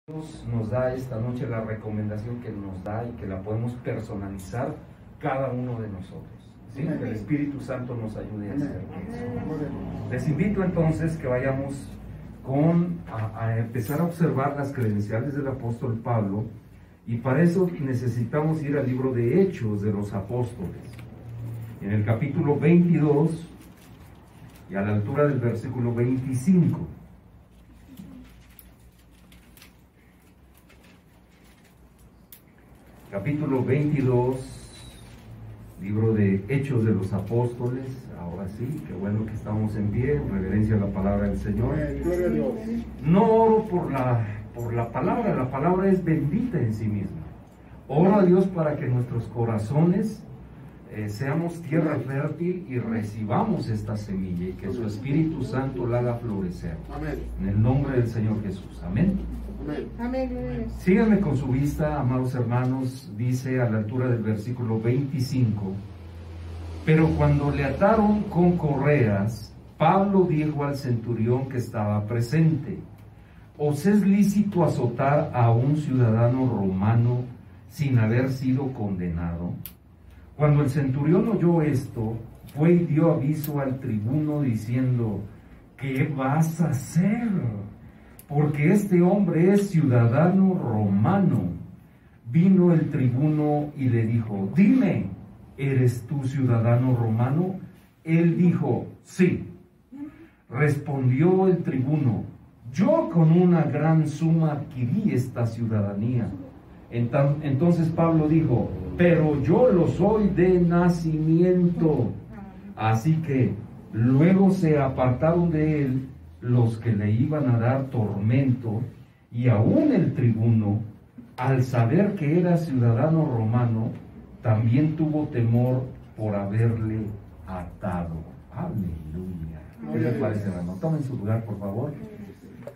Dios nos da esta noche la recomendación que nos da y que la podemos personalizar cada uno de nosotros, ¿sí? Que el Espíritu Santo nos ayude a hacer eso. Les invito entonces que vayamos a empezar a observar las credenciales del apóstol Pablo, y para eso necesitamos ir al libro de Hechos de los Apóstoles, en el capítulo 22 y a la altura del versículo 25. Capítulo 22, libro de Hechos de los Apóstoles. Ahora sí, qué bueno que estamos en pie, en reverencia a la palabra del Señor. No oro por la palabra es bendita en sí misma. Oro a Dios para que nuestros corazones seamos tierra fértil y recibamos esta semilla y que su Espíritu Santo la haga florecer. Amén. En el nombre del Señor Jesús. Amén. Amén. Síganme con su vista, amados hermanos. Dice a la altura del versículo 25: pero cuando le ataron con correas, Pablo dijo al centurión que estaba presente: ¿os es lícito azotar a un ciudadano romano sin haber sido condenado? Cuando el centurión oyó esto, fue y dio aviso al tribuno diciendo: ¿qué vas a hacer? Porque este hombre es ciudadano romano. Vino el tribuno y le dijo: dime, ¿eres tú ciudadano romano? Él dijo: sí. Respondió el tribuno: yo con una gran suma adquirí esta ciudadanía. Entonces Pablo dijo: pero yo lo soy de nacimiento. Así que luego se apartaron de él los que le iban a dar tormento, y aún el tribuno, al saber que era ciudadano romano, también tuvo temor por haberle atado. Aleluya. ¿Qué les parece, hermano? Tomen su lugar, por favor.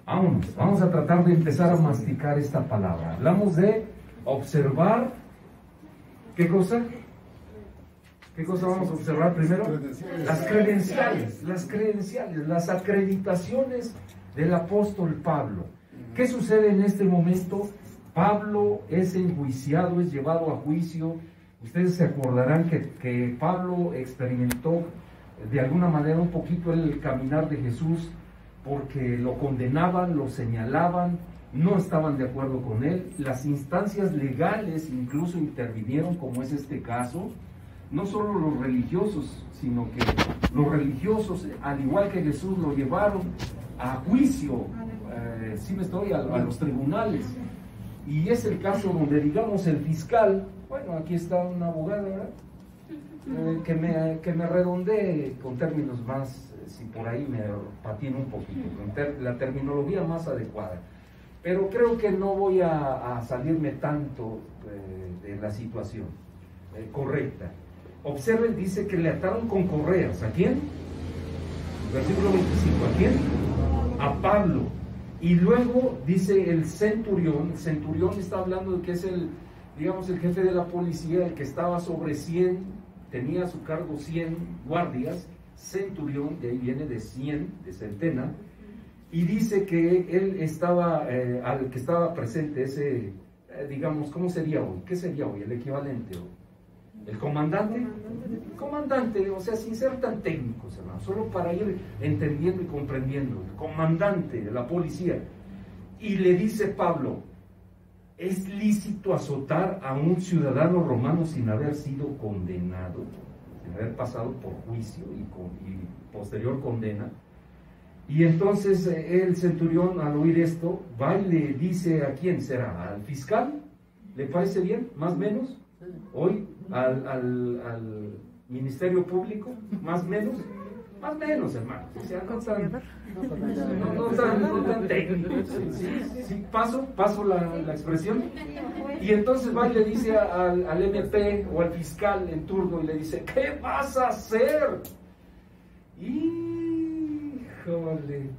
Vámonos, vamos a tratar de empezar a masticar esta palabra. Hablamos de observar. ¿Qué cosa? ¿Qué cosa vamos a observar primero? Las credenciales, las acreditaciones del apóstol Pablo. ¿Qué sucede en este momento? Pablo es enjuiciado, es llevado a juicio. Ustedes se acordarán que Pablo experimentó de alguna manera un poquito el caminar de Jesús, porque lo condenaban, lo señalaban, no estaban de acuerdo con él. Las instancias legales incluso intervinieron, como es este caso. No solo los religiosos, sino que los religiosos, al igual que Jesús, lo llevaron a juicio, a los tribunales. Y es el caso donde, digamos, el fiscal, bueno, aquí está un abogado, ¿verdad? Que me redondee con términos más, si por ahí me patino un poquito, con la terminología más adecuada. Pero creo que no voy a salirme tanto de la situación correcta. Observen, dice que le ataron con correas. ¿A quién? Versículo 25. ¿A quién? A Pablo. Y luego dice el centurión está hablando de que es el jefe de la policía, el que estaba sobre 100, tenía a su cargo 100 guardias. Centurión, de ahí viene de 100, de centena. Y dice que él estaba, al que estaba presente, ese, ¿cómo sería hoy? ¿Qué sería hoy? El equivalente hoy. ¿El comandante? Comandante, o sea, sin ser tan técnicos, hermano, solo para ir entendiendo y comprendiendo. El comandante de la policía. Y le dice Pablo: ¿es lícito azotar a un ciudadano romano sin haber sido condenado, sin haber pasado por juicio y posterior condena? Y entonces el centurión, al oír esto, va y le dice: ¿a quién será? ¿Al fiscal? ¿Le parece bien? ¿Más o menos? ¿Hoy? ¿Al Ministerio Público? ¿Más o menos? Más o menos, hermanos. O sea, no tan técnico. Sí, paso la expresión. Y entonces va y le dice al MP o al fiscal en turno y le dice: ¿qué vas a hacer? Híjole,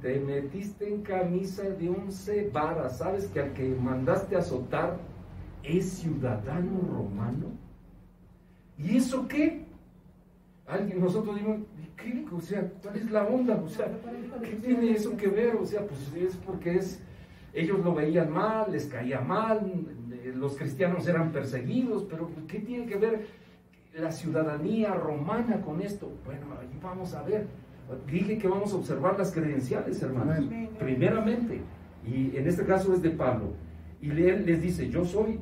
te metiste en camisa de 11 varas. ¿Sabes que al que mandaste a azotar es ciudadano romano? ¿Y eso qué? Nosotros dimos: ¿qué? O sea, ¿cuál es la onda? O sea, ¿qué tiene eso que ver? O sea, pues es porque es ellos lo veían mal, les caía mal, los cristianos eran perseguidos, pero ¿qué tiene que ver la ciudadanía romana con esto? Bueno, ahí vamos a ver. Dije que vamos a observar las credenciales, hermanos, primeramente, y en este caso es de Pablo, y él les dice, yo soy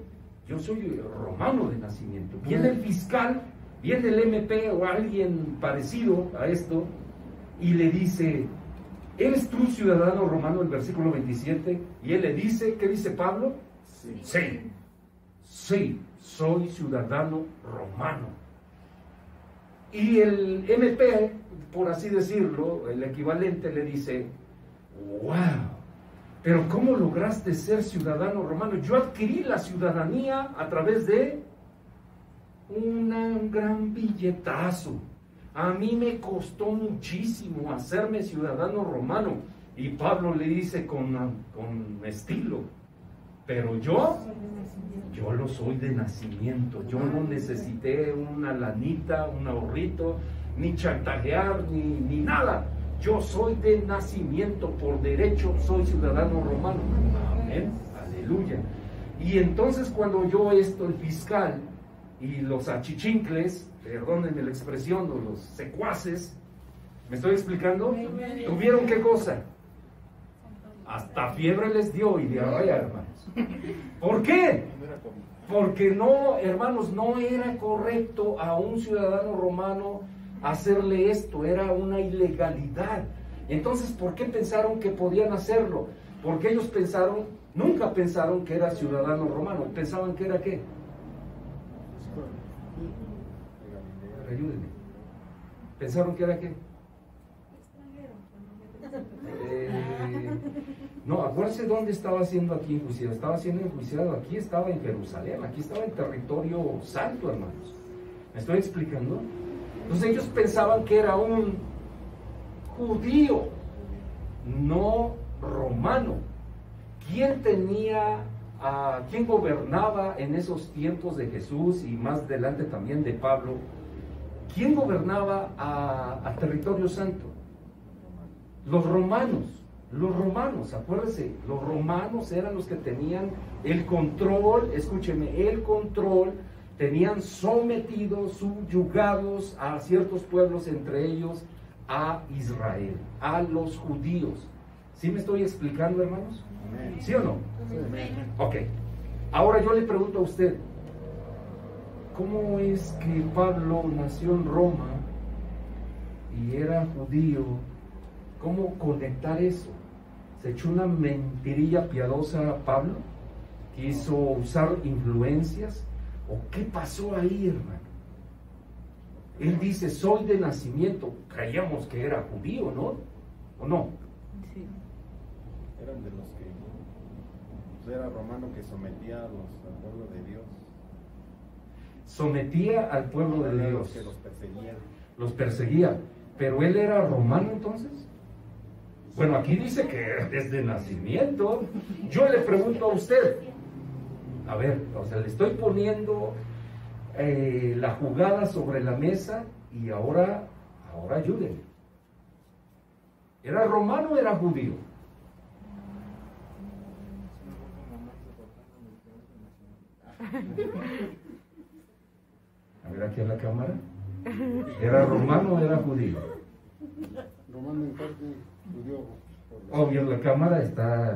romano de nacimiento. Viene el fiscal, viene el MP o alguien parecido a esto, y le dice, ¿eres tú ciudadano romano? El versículo 27, y él le dice, ¿qué dice Pablo? Sí, soy ciudadano romano. Y el MP, por así decirlo, el equivalente, le dice, wow, pero ¿cómo lograste ser ciudadano romano? Yo adquirí la ciudadanía a través de un gran billetazo. A mí me costó muchísimo hacerme ciudadano romano. Y Pablo le dice con estilo, pero yo lo soy de nacimiento. Yo no necesité una lanita, un ahorrito, ni chantajear, ni nada. Yo soy de nacimiento, por derecho soy ciudadano romano. Amén, aleluya. Y entonces cuando oyó esto el fiscal y los achichincles, perdónenme la expresión, o los secuaces, ¿me estoy explicando? ¿Tuvieron qué cosa? Hasta fiebre les dio y diarrea, hermanos. ¿Por qué? Porque no, hermanos, no era correcto a un ciudadano romano hacerle esto, era una ilegalidad. Entonces, ¿por qué pensaron que podían hacerlo? Porque ellos nunca pensaron que era ciudadano romano, pensaban que era ¿qué? Ayúdenme. ¿Pensaron que era qué? No, acuérdense dónde estaba siendo aquí enjuiciado. Estaba siendo enjuiciado aquí, estaba en Jerusalén, aquí estaba en territorio santo, hermanos. ¿Me estoy explicando? Entonces ellos pensaban que era un judío, no romano. ¿Quién gobernaba en esos tiempos de Jesús y más adelante también de Pablo? ¿Quién gobernaba a territorio santo? Los romanos, acuérdense, los romanos eran los que tenían el control, escúcheme, el control, tenían sometidos, subyugados a ciertos pueblos, entre ellos a Israel, a los judíos. ¿Sí me estoy explicando, hermanos? ¿Sí o no? Ok, ahora yo le pregunto a usted, ¿cómo es que Pablo nació en Roma y era judío? ¿Cómo conectar eso? ¿Se echó una mentirilla piadosa a Pablo? ¿Quiso usar influencias? ¿O qué pasó ahí, hermano? Él dice, soy de nacimiento. Creíamos que era judío, ¿no? ¿O no? Sí. Eran de los que... Pues era romano que sometía al pueblo de Dios. Sometía al pueblo de Dios. Los que los perseguían. Los perseguía. ¿Pero él era romano entonces? Bueno, aquí dice que es de nacimiento. Yo le pregunto a usted, a ver, o sea, le estoy poniendo la jugada sobre la mesa y ahora ayúdenme. ¿Era romano o era judío? A ver aquí en la cámara. ¿Era romano o era judío? Romano en parte, judío. Obvio, la cámara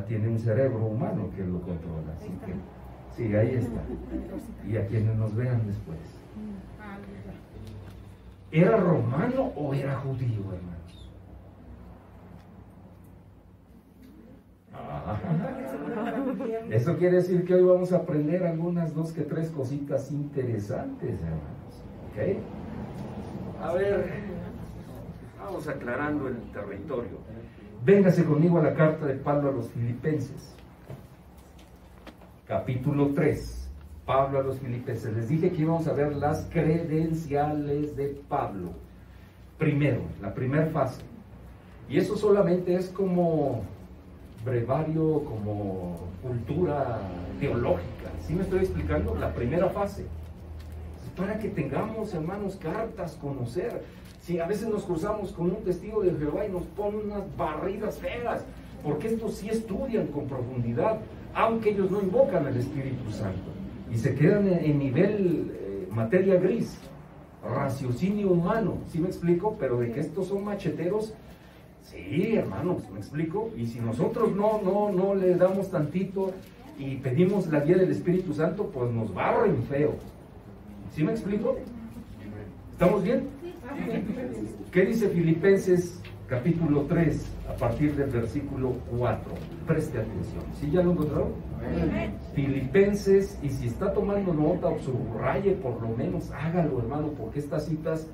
tiene un cerebro humano que lo controla, así que sí, ahí está. Y a quienes nos vean después. ¿Era romano o era judío, hermanos? Eso quiere decir que hoy vamos a aprender algunas 2 que 3 cositas interesantes, hermanos. ¿Ok? A ver, vamos aclarando el territorio. Véngase conmigo a la carta de Pablo a los Filipenses. Capítulo 3. Pablo a los Filipenses. Les dije que íbamos a ver las credenciales de Pablo. Primero, la primera fase. Y eso solamente es como brevario, como cultura teológica. ¿Sí me estoy explicando? La primera fase. Para que tengamos, hermanos, cartas, conocer. Si a veces nos cruzamos con un testigo de Jehová y nos pone unas barridas feas, porque estos sí estudian con profundidad, aunque ellos no invocan al Espíritu Santo, y se quedan en nivel materia gris, raciocinio humano, ¿sí me explico? Pero de que estos son macheteros, sí, hermanos, ¿me explico? Y si nosotros no le damos tantito y pedimos la guía del Espíritu Santo, pues nos barren feo, ¿sí me explico? ¿Estamos bien? ¿Qué dice Filipenses capítulo 3 a partir del versículo 4? Preste atención. ¿Sí ya lo encontraron? Filipenses, y si está tomando nota o subraye, por lo menos hágalo, hermano, porque estas citas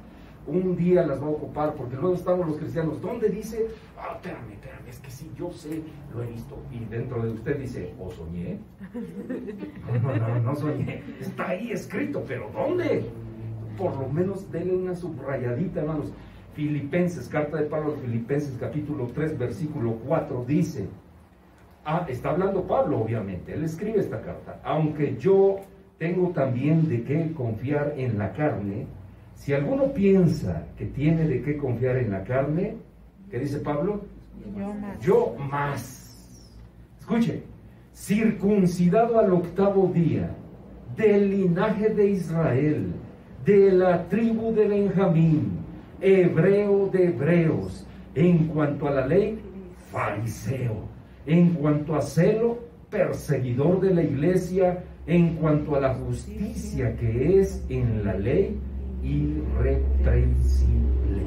un día las va a ocupar, porque luego estamos los cristianos, ¿dónde dice? Espérame, es que sí, yo sé, lo he visto, y dentro de usted dice, ¿o soñé? No soñé, está ahí escrito, pero ¿dónde? Por lo menos denle una subrayadita, hermanos. Filipenses, carta de Pablo a los Filipenses, capítulo 3, versículo 4, dice, está hablando Pablo, obviamente, él escribe esta carta, aunque yo tengo también de qué confiar en la carne, si alguno piensa que tiene de qué confiar en la carne, ¿qué dice Pablo? Yo más. Escuche, circuncidado al 8º día, del linaje de Israel, de la tribu de Benjamín, hebreo de hebreos, en cuanto a la ley, fariseo, en cuanto a celo, perseguidor de la iglesia, en cuanto a la justicia que es en la ley, irreprensible.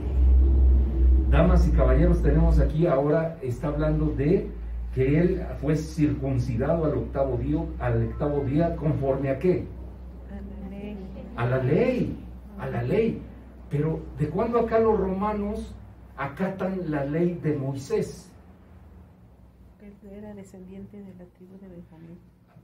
Damas y caballeros, tenemos aquí ahora, está hablando de que él fue circuncidado al 8º día, ¿conforme a qué? A la ley. Pero ¿de cuándo acá los romanos acatan la ley de Moisés? Él era descendiente de la tribu de Benjamín.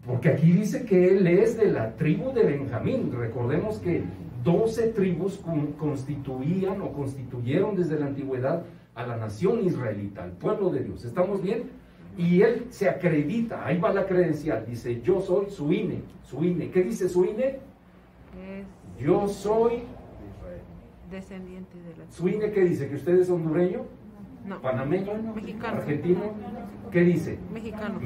Porque aquí dice que él es de la tribu de Benjamín. Recordemos que 12 tribus constituían o constituyeron desde la antigüedad a la nación israelita, al pueblo de Dios. ¿Estamos bien? Y él se acredita, ahí va la credencial, dice, yo soy su INE. ¿Qué dice su INE? Yo soy descendiente de la tribu. ¿Su INE qué dice? ¿Que usted es hondureño? No. ¿Panameño? Mexicano. ¿Argentino? ¿Qué dice? Mexicano.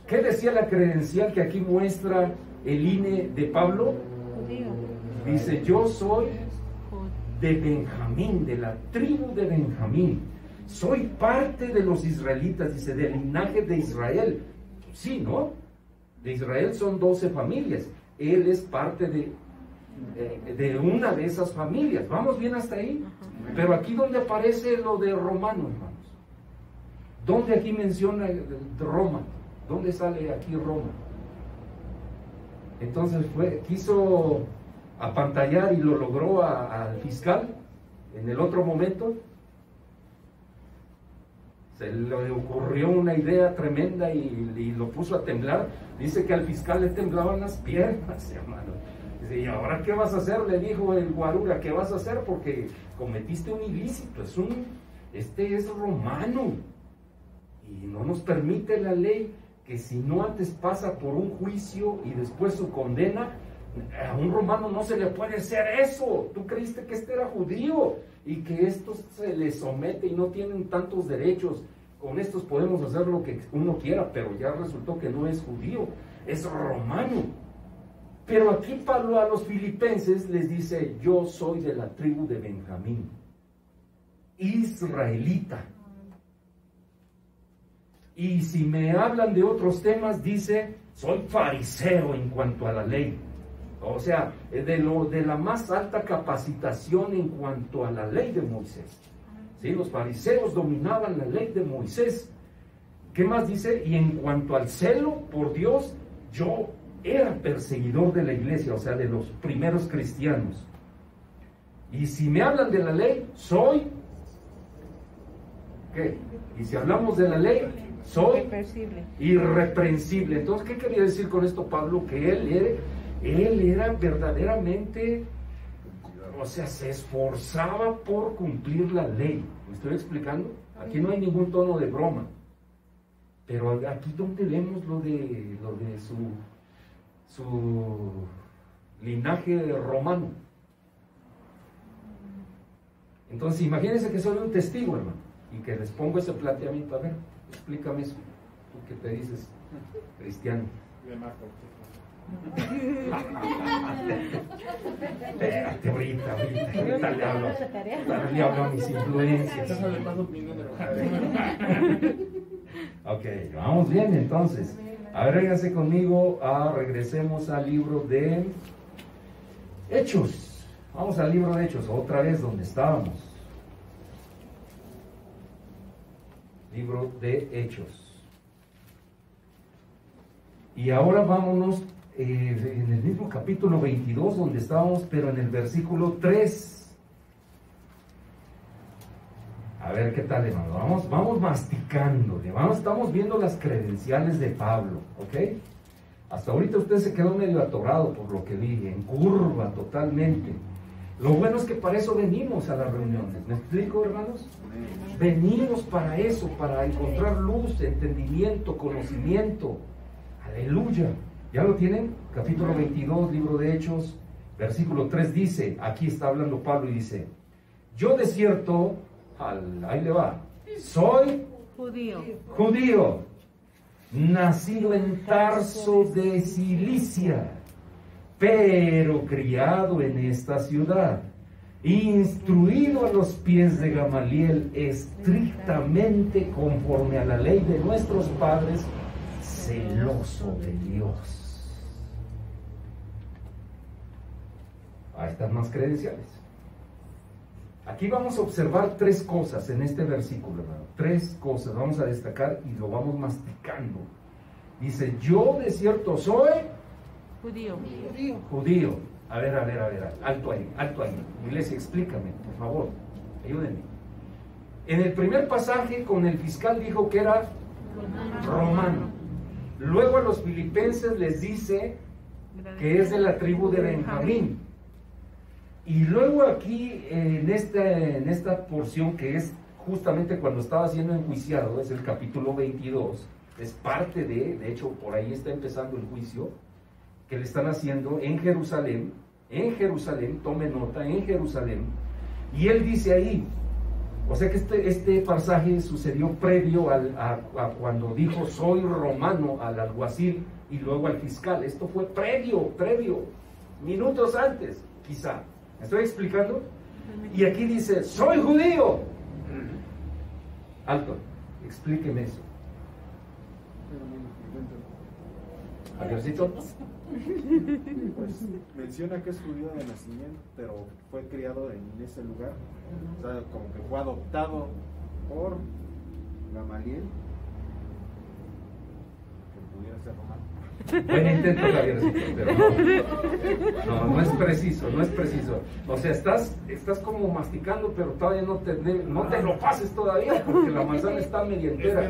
¿Qué decía la credencial que aquí muestra el INE de Pablo? Judío. Dice, yo soy de Benjamín, de la tribu de Benjamín. Soy parte de los israelitas, dice, del linaje de Israel. Sí, ¿no? De Israel son 12 familias. Él es parte de una de esas familias. ¿Vamos bien hasta ahí? Pero aquí donde aparece lo de romano, hermanos. ¿Dónde aquí menciona Roma? ¿Dónde sale aquí Roma? Entonces quiso apantallar y lo logró al fiscal en el otro momento. Se le ocurrió una idea tremenda y lo puso a temblar. Dice que al fiscal le temblaban las piernas, hermano. Dice, ¿y ahora qué vas a hacer? Le dijo el guarura, ¿qué vas a hacer? Porque cometiste un ilícito, este es romano. Y no nos permite la ley que si no antes pasa por un juicio y después su condena, a un romano no se le puede hacer eso. Tú creíste que este era judío y que estos se les somete y no tienen tantos derechos. Con estos podemos hacer lo que uno quiera, pero ya resultó que no es judío, es romano. Pero aquí Pablo a los filipenses les dice, yo soy de la tribu de Benjamín, israelita. Y si me hablan de otros temas, dice, soy fariseo en cuanto a la ley. O sea, de la más alta capacitación en cuanto a la ley de Moisés. ¿Sí? Los fariseos dominaban la ley de Moisés. ¿Qué más dice? Y en cuanto al celo por Dios, yo era perseguidor de la iglesia, o sea, de los primeros cristianos. Y si me hablan de la ley, soy... ¿qué? Y si hablamos de la ley, soy irreprensible. Entonces, ¿qué quería decir con esto Pablo? Que él era verdaderamente, o sea, se esforzaba por cumplir la ley. ¿Me estoy explicando? Aquí no hay ningún tono de broma. Pero aquí donde vemos lo de su linaje romano. Entonces, imagínense que soy un testigo, hermano. Y que les pongo ese planteamiento. A ver, explícame eso. Tú que te dices cristiano. Espérate, ahorita le hablo a mis influencias. Ok, vamos bien entonces. A ver, véngase conmigo, regresemos al libro de Hechos. Vamos al libro de Hechos, otra vez donde estábamos. Libro de Hechos. Y ahora vámonos en el mismo capítulo 22 donde estábamos, pero en el versículo 3. A ver qué tal, hermano. Vamos masticándole. Estamos viendo las credenciales de Pablo, ¿ok? Hasta ahorita usted se quedó medio atorado por lo que dije, en curva totalmente. Lo bueno es que para eso venimos a las reuniones. ¿Me explico, hermanos? Venimos para eso, para encontrar luz, entendimiento, conocimiento. Aleluya. ¿Ya lo tienen? Capítulo 22, libro de Hechos, versículo 3 dice, aquí está hablando Pablo y dice, yo de cierto, ahí le va, soy judío, nacido en Tarso de Cilicia, pero criado en esta ciudad, instruido a los pies de Gamaliel, estrictamente conforme a la ley de nuestros padres, celoso de Dios. Ahí están más credenciales. Aquí vamos a observar tres cosas en este versículo, hermano. Tres cosas vamos a destacar y lo vamos masticando. Dice, yo de cierto soy judío. A ver, alto ahí. Iglesia, explícame, por favor, ayúdenme. En el primer pasaje con el fiscal dijo que era romano. Luego a los filipenses les dice que es de la tribu de Benjamín. Y luego aquí en esta porción que es justamente cuando estaba siendo enjuiciado, es el capítulo 22, es parte de hecho por ahí está empezando el juicio que le están haciendo en Jerusalén, tome nota, en Jerusalén, y él dice ahí, o sea que este pasaje sucedió previo a cuando dijo soy romano al alguacil y luego al fiscal. Esto fue previo, minutos antes, quizá. ¿Me estoy explicando? Y aquí dice, soy judío. Alto, explíqueme eso. Javiercito. Pues menciona que es judío de nacimiento, pero fue criado en ese lugar. O sea, como que fue adoptado por Gamaliel, que pudiera ser romano. Buen intento, Javiercito, pero no es preciso. O sea, estás como masticando, pero todavía no te lo pases todavía, porque la manzana está media entera.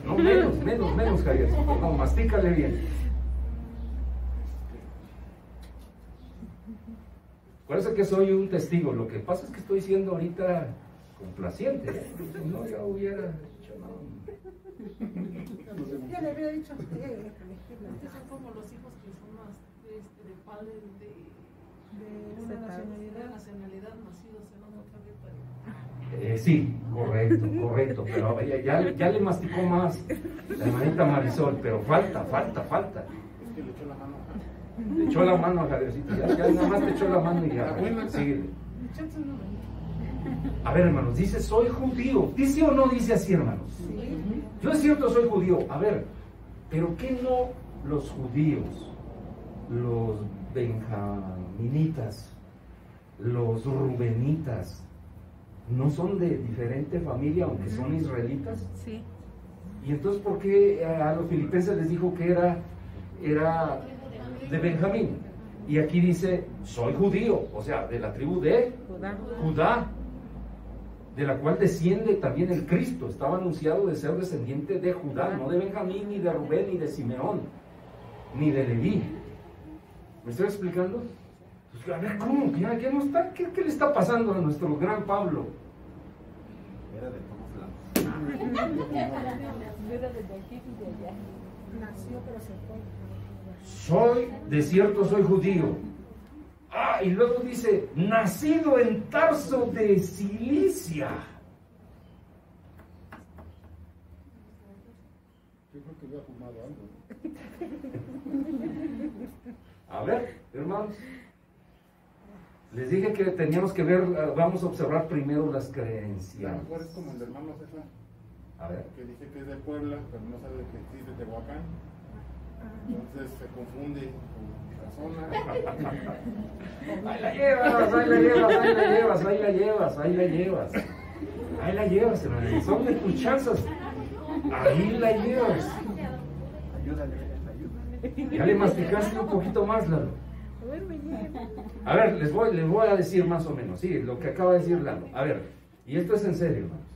No, menos, Javiercito. No, mastícale bien. Parece que soy un testigo. Lo que pasa es que estoy siendo ahorita complaciente. Si no, ya hubiera dicho no. Ya le había dicho a usted. Son como los hijos que son más de padres de una nacionalidad nacidos en otra tierra. Sí, correcto, pero ya le masticó más la hermanita Marisol, pero falta. Es que le echó la mano. Le echó la mano a Javiercito, ya nada más te echó la mano y ya, síguele. A ver, hermanos, dice soy judío, ¿dice o no dice así, hermanos? Yo es cierto soy judío, a ver, pero ¿qué no los judíos, los benjaminitas, los rubenitas, no son de diferente familia aunque son israelitas? Sí. Y entonces, ¿por qué a los filipenses les dijo que era de Benjamín? Y aquí dice, soy judío, o sea, de la tribu de Judá, de la cual desciende también el Cristo. Estaba anunciado de ser descendiente de Judá, no de Benjamín, ni de Rubén, ni de Simeón, ni de Leví. ¿Me estoy explicando? Pues, a ver, ¿cómo? ¿Qué no está? ¿Qué le está pasando a nuestro gran Pablo? Era de todos lados. Nació, pero se fue. De cierto soy judío. Y luego dice, nacido en Tarso de Cilicia. había fumado algo. A ver, hermanos. Les dije que teníamos que ver, vamos a observar primero las A lo creencias. mejor es como el del hermano César, A ver. que dice que es de Puebla, pero no sabe que sí es de Tehuacán. Entonces se confunde con la zona. Ahí la llevas, ahí la llevas, ahí la llevas, ahí la llevas, ahí la llevas. Ahí la llevas, hermano. Son de tus chanzas. Ahí la llevas. Ayúdale, ayúdale. Ya le masticaste un poquito más, Lalo. A ver, les voy a decir más o menos, sí, lo que acaba de decir Lalo. A ver, y esto es en serio, hermanos.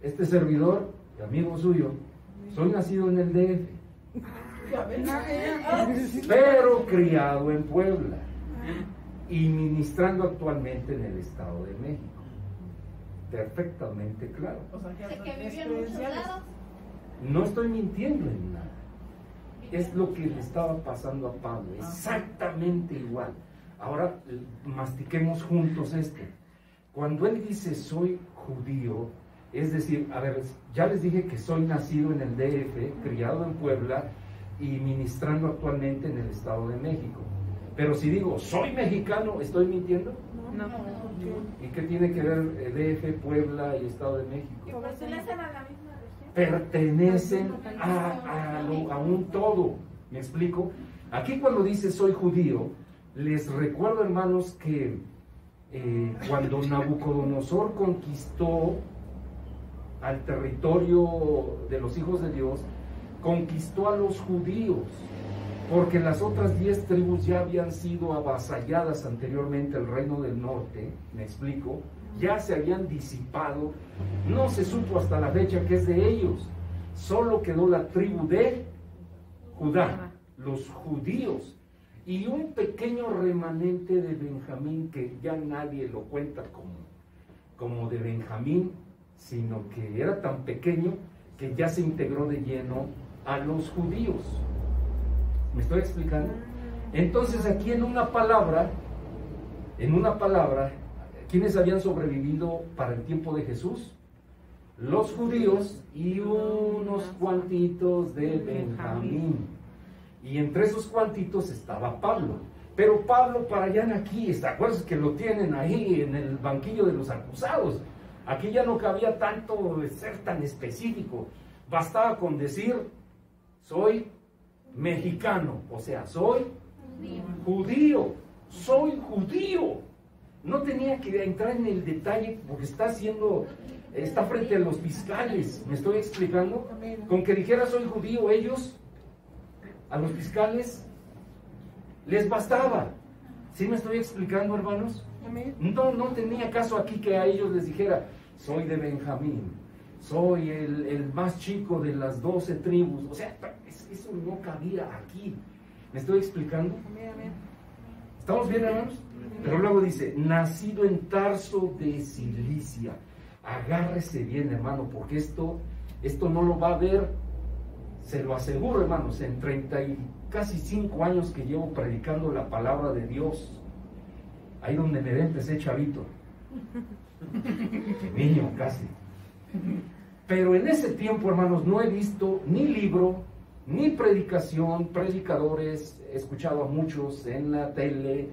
Este servidor, amigo suyo, soy nacido en el DF, pero criado en Puebla y ministrando actualmente en el Estado de México. Perfectamente claro. Sé que vivió en muchos lados. No estoy mintiendo en nada. Es lo que le estaba pasando a Pablo, exactamente igual. Ahora mastiquemos juntos esto. Cuando él dice soy judío, es decir, a ver, ya les dije que soy nacido en el DF, criado en Puebla y ministrando actualmente en el Estado de México. Pero si digo soy mexicano, ¿estoy mintiendo? No. ¿Y qué tiene que ver DF, Puebla y Estado de México? Y pertenecen a la misma región. Pertenecen a un todo. ¿Me explico? Aquí cuando dice soy judío, les recuerdo, hermanos, que cuando Nabucodonosor conquistó al territorio de los hijos de Dios, conquistó a los judíos, porque las otras 10 tribus ya habían sido avasalladas anteriormente al reino del norte, ¿me explico? Ya se habían disipado, no se supo hasta la fecha que es de ellos, solo quedó la tribu de Judá, los judíos, y un pequeño remanente de Benjamín que ya nadie lo cuenta como de Benjamín, sino que era tan pequeño que ya se integró de lleno a los judíos. ¿Me estoy explicando? Entonces aquí en una palabra, ¿quiénes habían sobrevivido para el tiempo de Jesús? Los judíos y unos cuantitos de Benjamín. Y entre esos cuantitos estaba Pablo. Pero Pablo para allá en aquí, ¿te acuerdas que lo tienen ahí en el banquillo de los acusados? Aquí ya no cabía tanto ser tan específico. Bastaba con decir, soy mexicano, o sea, soy judío, soy judío. No tenía que entrar en el detalle porque está frente a los fiscales, ¿me estoy explicando? Con que dijera soy judío, ellos, a los fiscales, les bastaba. ¿Sí me estoy explicando, hermanos? No tenía caso aquí que a ellos les dijera, soy de Benjamín, soy el más chico de las 12 tribus. O sea, eso no cabía aquí. ¿Me estoy explicando? ¿Estamos bien, hermanos? Pero luego dice, nacido en Tarso de Cilicia. Agárrese bien, hermano, porque esto no lo va a ver, se lo aseguro, hermanos, en 30 y casi 5 años que llevo predicando la palabra de Dios. Ahí donde me ven, empecé chavito. Niño, casi. Pero en ese tiempo, hermanos, no he visto ni libro, ni predicación, predicadores, he escuchado a muchos en la tele,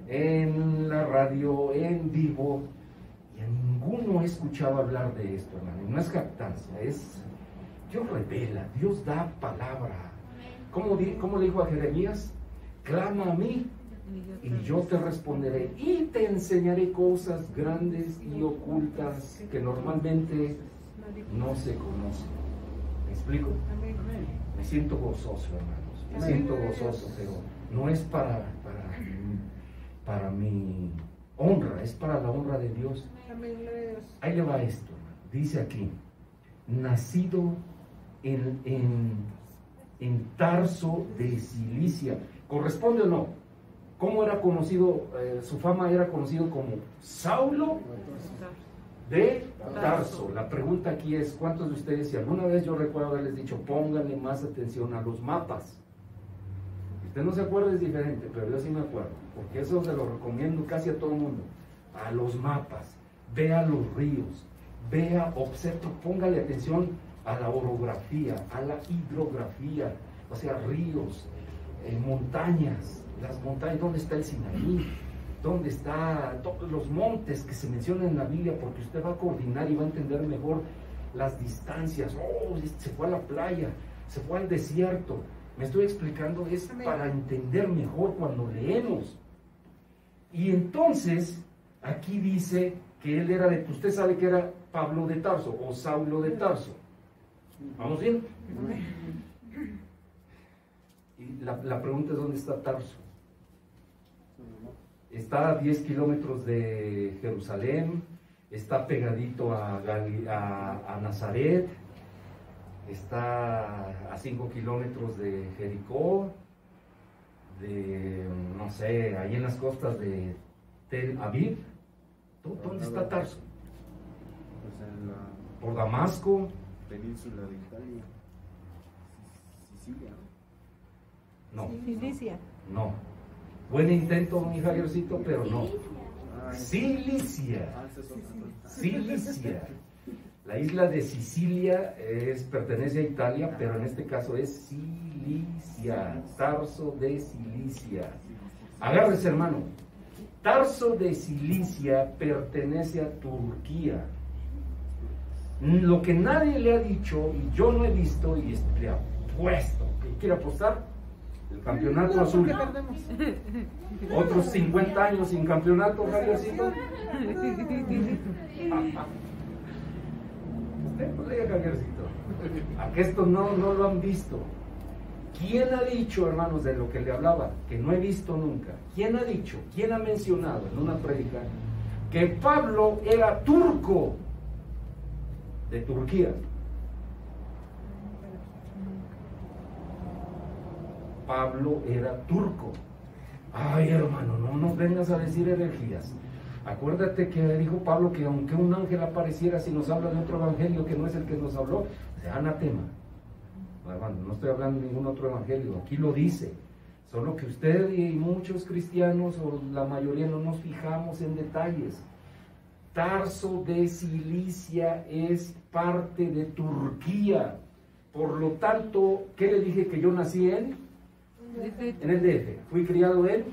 en la radio, en vivo, y a ninguno he escuchado hablar de esto, hermano. No es jactancia, es Dios revela, Dios da palabra. ¿Cómo le dijo a Jeremías? Clama a mí y yo te responderé y te enseñaré cosas grandes y ocultas que normalmente no se conocen. ¿Me explico? Me siento gozoso, hermanos. Me siento gozoso, pero no es para mi honra, es para la honra de Dios. Ahí le va esto. Dice aquí, nacido en Tarso de Cilicia. ¿Corresponde o no? ¿Cómo era conocido? Su fama era conocido como Saulo de Tarso. La pregunta aquí es, ¿cuántos de ustedes, si alguna vez yo recuerdo haberles dicho, pónganle más atención a los mapas? Si usted no se acuerda es diferente, pero yo sí me acuerdo, porque eso se lo recomiendo casi a todo el mundo. A los mapas, vea los ríos, observe, póngale atención a la orografía, a la hidrografía, o sea, ríos, montañas, las montañas, ¿dónde está el Sinaí? ¿Dónde están todos los montes que se mencionan en la Biblia? Porque usted va a coordinar y va a entender mejor las distancias. Oh, se fue a la playa, se fue al desierto. Me estoy explicando, es para entender mejor cuando leemos. Y entonces, aquí dice que él era de, usted sabe que era Pablo de Tarso o Saulo de Tarso. ¿Vamos bien? Y la pregunta es, ¿dónde está Tarso? Está a 10 kilómetros de Jerusalén, está pegadito a Nazaret, está a 5 kilómetros de Jericó, no sé, ahí en las costas de Tel Aviv. ¿Dónde está Tarso? Pues en la Por Damasco. península de Italia, Sicilia. No, Cilicia. no. Buen intento, mi Javiercito, pero no. Cilicia. Esa es otra cosa. Cilicia. La isla de Sicilia pertenece a Italia, pero en este caso es Cilicia. Tarso de Cilicia. Agárrese, hermano. Tarso de Cilicia pertenece a Turquía. Lo que nadie le ha dicho, y yo no he visto, y le apuesto, que quiere apostar, el campeonato azul. Otros 50 años sin campeonato, Javiercito. Usted no diga, Javiercito. A que esto no lo han visto. ¿Quién ha dicho, hermanos, de lo que le hablaba? Que no he visto nunca. ¿Quién ha dicho, quién ha mencionado en una prédica que Pablo era turco de Turquía? Pablo era turco. Ay, hermano, no nos vengas a decir herejías. Acuérdate que dijo Pablo que aunque un ángel apareciera, si nos habla de otro evangelio que no es el que nos habló, sea anatema. No, hermano, no estoy hablando de ningún otro evangelio, aquí lo dice. Solo que usted y muchos cristianos, o la mayoría, no nos fijamos en detalles. Tarso de Cilicia es parte de Turquía. Por lo tanto, ¿qué le dije que yo nací en? En el DF. Fui criado en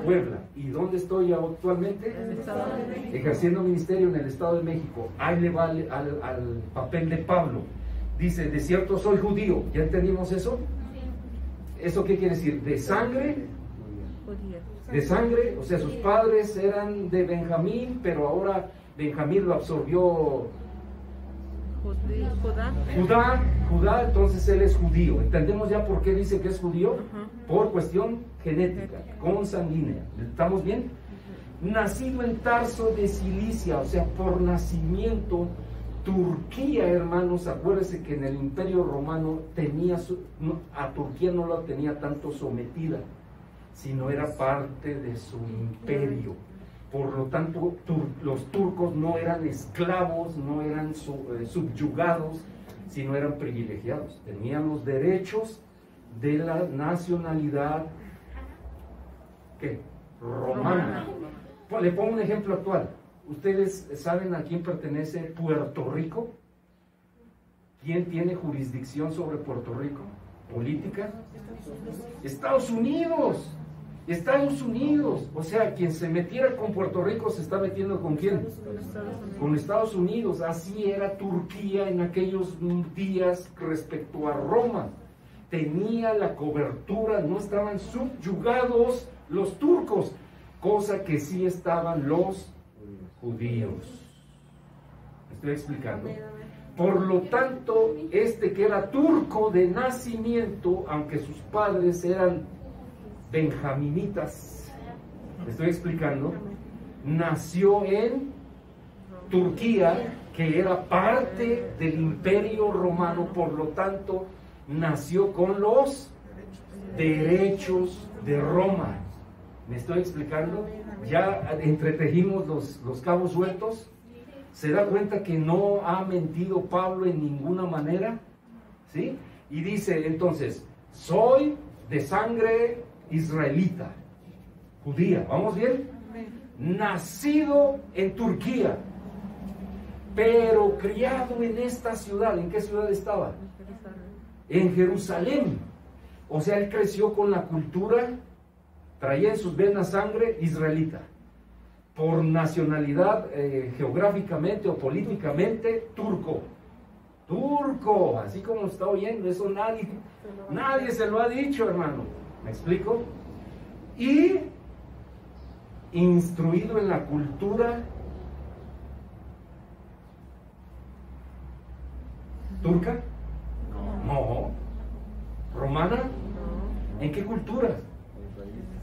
Puebla. ¿Y dónde estoy actualmente? En el Estado de México. Ejerciendo ministerio en el Estado de México. Ahí le va al papel de Pablo. Dice, de cierto soy judío. ¿Ya entendimos eso? ¿Eso qué quiere decir? De sangre. De sangre, o sea, sus padres eran de Benjamín, pero ahora Benjamín lo absorbió Judá, entonces él es judío. ¿Entendemos ya por qué dice que es judío? Por cuestión genética, consanguínea. ¿Estamos bien? Nacido en Tarso de Cilicia, o sea, por nacimiento. Turquía, hermanos, acuérdense que en el Imperio Romano a Turquía no la tenía tanto sometida, sino era parte de su imperio. Por lo tanto, los turcos no eran esclavos, no eran subyugados, sino eran privilegiados. Tenían los derechos de la nacionalidad romana. Le pongo un ejemplo actual. ¿Ustedes saben a quién pertenece Puerto Rico? ¿Quién tiene jurisdicción sobre Puerto Rico? ¿Política? Estados Unidos. Estados Unidos. O sea, quien se metiera con Puerto Rico se está metiendo ¿con quién? Con Estados Unidos. Así era Turquía en aquellos días respecto a Roma. Tenía la cobertura, no estaban subyugados los turcos, cosa que sí estaban los judíos. ¿Me estoy explicando? Por lo tanto, que era turco de nacimiento, aunque sus padres eran benjaminitas, ¿me estoy explicando? Nació en Turquía, que era parte del Imperio Romano, por lo tanto, nació con los derechos de Roma. ¿Me estoy explicando? Ya entretejimos los cabos sueltos. ¿Se da cuenta que no ha mentido Pablo en ninguna manera? ¿Sí? Y dice entonces, soy de sangre israelita, judía, ¿vamos bien? Nacido en Turquía, pero criado en esta ciudad. ¿En qué ciudad estaba? En Jerusalén. O sea, él creció con la cultura, traía en sus venas sangre israelita. Por nacionalidad, geográficamente o políticamente, turco. Turco, así como está oyendo, eso nadie se lo ha dicho, hermano. ¿Me explico? Y instruido en la cultura turca. No. ¿Romana? ¿En qué cultura?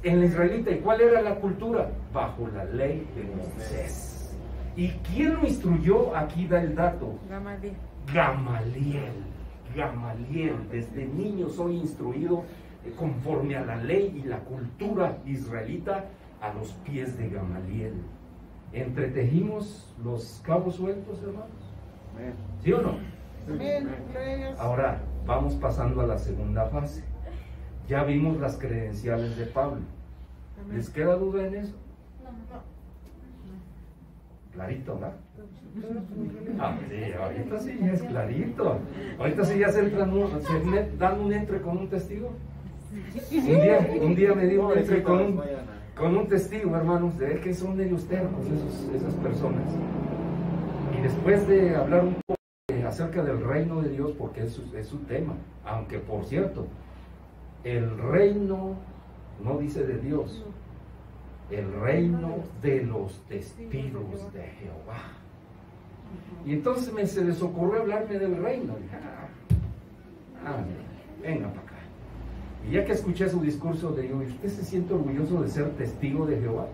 En la israelita. ¿Y cuál era la cultura? Bajo la ley de Moisés. ¿Y quién lo instruyó? Aquí da el dato. Gamaliel. Desde niño soy instruido conforme a la ley y la cultura israelita a los pies de Gamaliel. ¿Entretejimos los cabos sueltos, hermanos? ¿Sí o no? Ahora vamos pasando a la segunda fase. Ya vimos las credenciales de Pablo. ¿Les queda duda en eso? Clarito, ¿verdad? Ah, sí, ahorita sí ya es clarito. Ahorita sí ya se dan un entre con un testigo. Un día me dijo un entre con un testigo, hermanos, de que son medio tercos esas personas. Y después de hablar un poco acerca del reino de Dios, porque es su tema, aunque por cierto, el reino no dice de Dios, el reino de los testigos de Jehová. Y entonces se les ocurrió hablarme del reino. Dije, venga para acá. Y ya que escuché su discurso, le digo, ¿usted se siente orgulloso de ser testigo de Jehová?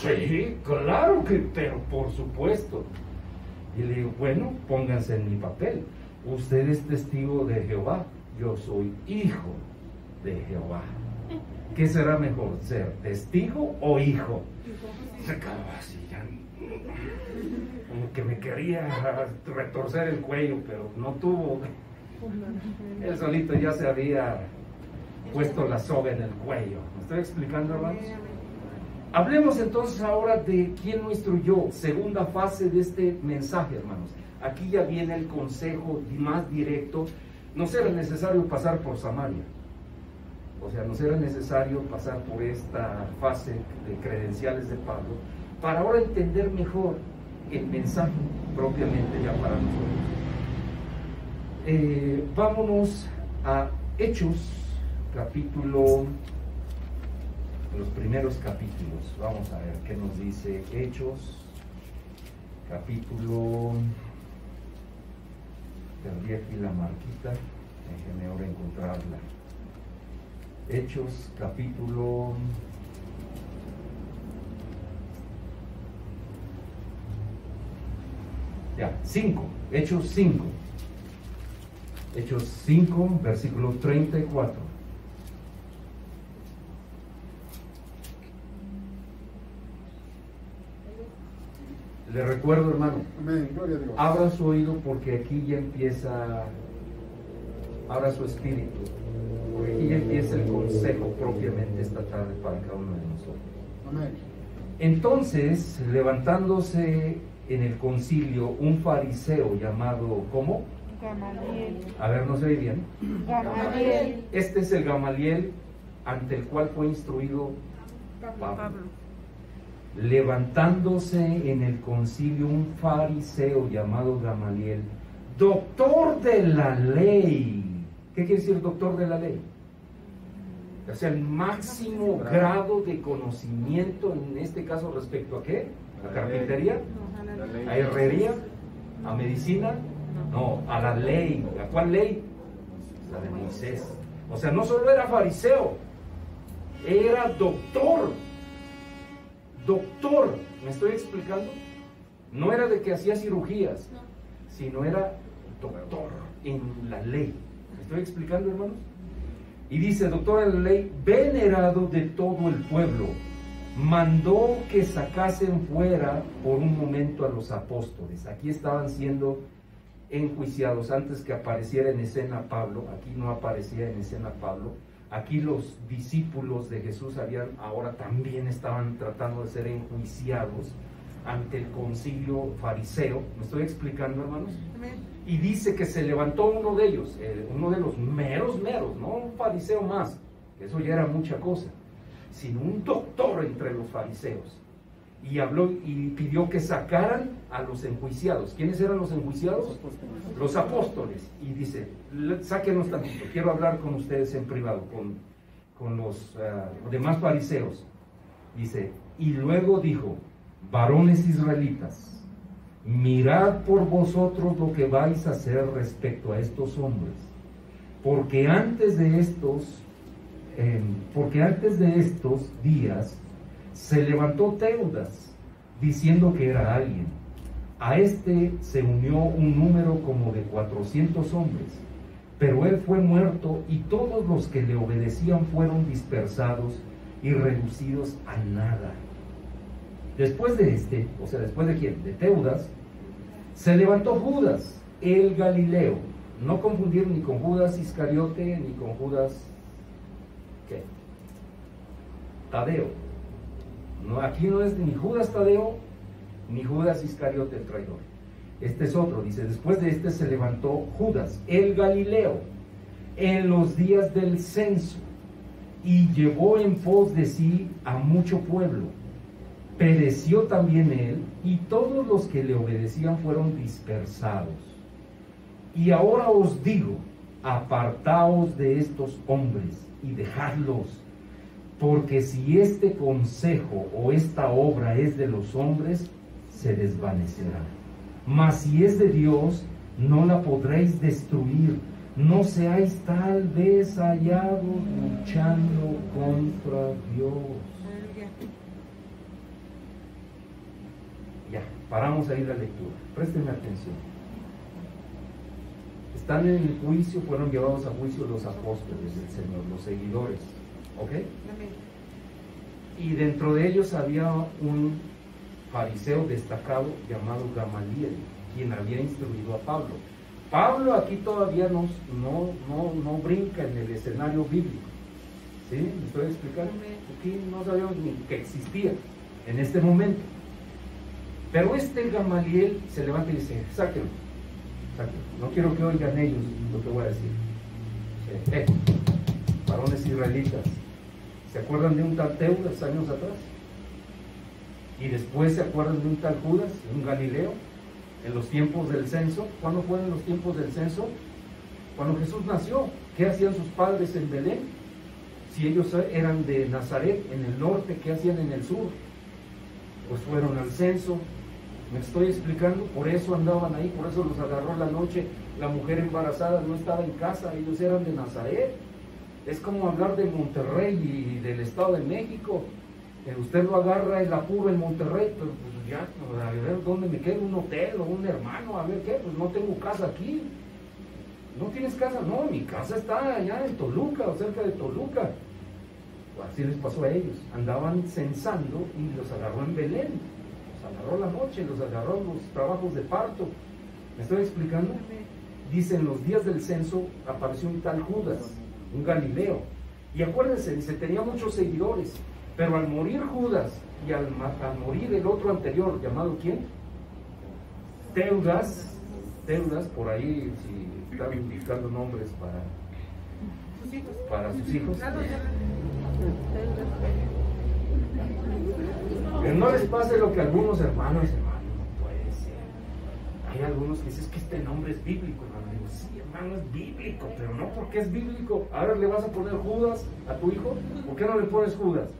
Sí, claro pero por supuesto. Y le digo, bueno, pónganse en mi papel. Usted es testigo de Jehová, yo soy hijo de Jehová. ¿Qué será mejor, ser testigo o hijo? Se quedó así, ya, como que me quería retorcer el cuello, pero no tuvo. Él solito ya se había puesto la soga en el cuello. ¿Me estoy explicando, hermanos? Hablemos entonces ahora de quién lo instruyó. Segunda fase de este mensaje, hermanos. Aquí ya viene el consejo más directo. No será necesario pasar por Samaria. O sea, no será necesario pasar por esta fase de credenciales de Pablo para ahora entender mejor el mensaje propiamente ya para nosotros. Vámonos a Hechos, capítulo, los primeros capítulos. Vamos a ver qué nos dice Hechos, capítulo, perdí aquí la marquita, déjenme ahora encontrarla. Hechos, capítulo ya, 5, Hechos 5. Hechos 5, versículo 34. Le recuerdo, hermano, abra su oído porque aquí ya empieza, abra su espíritu, porque aquí ya empieza el consejo propiamente esta tarde para cada uno de nosotros. Amén. Entonces, levantándose en el concilio un fariseo llamado, ¿cómo? Gamaliel. A ver, no se oye bien. Gamaliel. Este es el Gamaliel ante el cual fue instruido Pablo. Levantándose en el concilio un fariseo llamado Gamaliel, doctor de la ley. ¿Qué quiere decir doctor de la ley? O sea, el máximo grado de conocimiento, en este caso respecto a qué? ¿A carpintería? ¿A herrería? ¿A medicina? No, a la ley. ¿A cuál ley? La de Moisés. O sea, no solo era fariseo, era doctor. Doctor, ¿me estoy explicando? No era de que hacía cirugías, sino era doctor en la ley. ¿Me estoy explicando, hermanos? Y dice, doctor en la ley, venerado de todo el pueblo, mandó que sacasen fuera por un momento a los apóstoles. Aquí estaban siendo enjuiciados antes que apareciera en escena Pablo. Aquí no aparecía en escena Pablo. Aquí los discípulos de Jesús ahora también estaban tratando de ser enjuiciados ante el concilio fariseo. ¿Me estoy explicando, hermanos? Amén. Y dice que se levantó uno de ellos, uno de los meros, no un fariseo más, que eso ya era mucha cosa, sino un doctor entre los fariseos. Y habló y pidió que sacaran a los enjuiciados. ¿Quiénes eran los enjuiciados? Los apóstoles. Y dice, sáquenos tantito, quiero hablar con ustedes en privado, con los demás fariseos. Dice, y luego dijo, varones israelitas, mirad por vosotros lo que vais a hacer respecto a estos hombres, porque antes de estos días se levantó Teudas diciendo que era alguien. A este se unió un número como de 400 hombres, pero él fue muerto y todos los que le obedecían fueron dispersados y reducidos a nada. Después de este, o sea, ¿después de quién? De Teudas, se levantó Judas, el Galileo. No confundir ni con Judas Iscariote, ni con Judas, ¿qué? Tadeo. No, aquí no es ni Judas Tadeo, ni Judas Iscariote el traidor. Este es otro, dice, después de este se levantó Judas, el Galileo, en los días del censo, y llevó en pos de sí a mucho pueblo. Pereció también él, y todos los que le obedecían fueron dispersados. Y ahora os digo, apartaos de estos hombres y dejadlos, porque si este consejo o esta obra es de los hombres, se desvanecerá. Mas si es de Dios, no la podréis destruir. No seáis tal vez hallados luchando contra Dios. Ya, paramos ahí la lectura. Préstenme atención. Están en el juicio, fueron llevados a juicio los apóstoles del Señor, los seguidores. ¿Ok? Y dentro de ellos había un fariseo destacado llamado Gamaliel, quien había instruido a Pablo. Pablo aquí todavía no brinca en el escenario bíblico. ¿Sí? ¿Me estoy explicando? Aquí no sabíamos ni que existía en este momento. Pero este Gamaliel se levanta y dice, sáquenlo. No quiero que oigan ellos lo que voy a decir. Varones israelitas, ¿se acuerdan de un tal Teudas años atrás? Y después se acuerdan de un tal Judas, un Galileo, en los tiempos del censo. ¿Cuándo fueron los tiempos del censo? Cuando Jesús nació. ¿Qué hacían sus padres en Belén? Si ellos eran de Nazaret, en el norte, ¿qué hacían en el sur? Pues fueron al censo. ¿Me estoy explicando? Por eso andaban ahí, por eso los agarró la noche. La mujer embarazada no estaba en casa, ellos eran de Nazaret. Es como hablar de Monterrey y del Estado de México. Usted lo agarra el apuro en Monterrey, pero pues ya, a ver dónde me quedo, un hotel o un hermano, a ver qué, pues no tengo casa aquí. ¿No tienes casa? No, mi casa está allá en Toluca, o cerca de Toluca. Así les pasó a ellos. Andaban censando y los agarró en Belén. Los agarró la noche, los agarró los trabajos de parto. ¿Me estoy explicando? Dice, en los días del censo apareció un tal Judas, un Galileo. Y acuérdense, dice, tenía muchos seguidores. Pero al morir Judas y al morir el otro anterior, llamado ¿quién? Teudas, por ahí, si están buscando nombres para sus hijos. Que no les pase lo que a algunos hermanos, no puede ser. Hay algunos que dicen, es que este nombre es bíblico, hermano. Digo, sí, hermano, es bíblico, pero no porque es bíblico. Ahora le vas a poner Judas a tu hijo, ¿por qué no le pones Judas?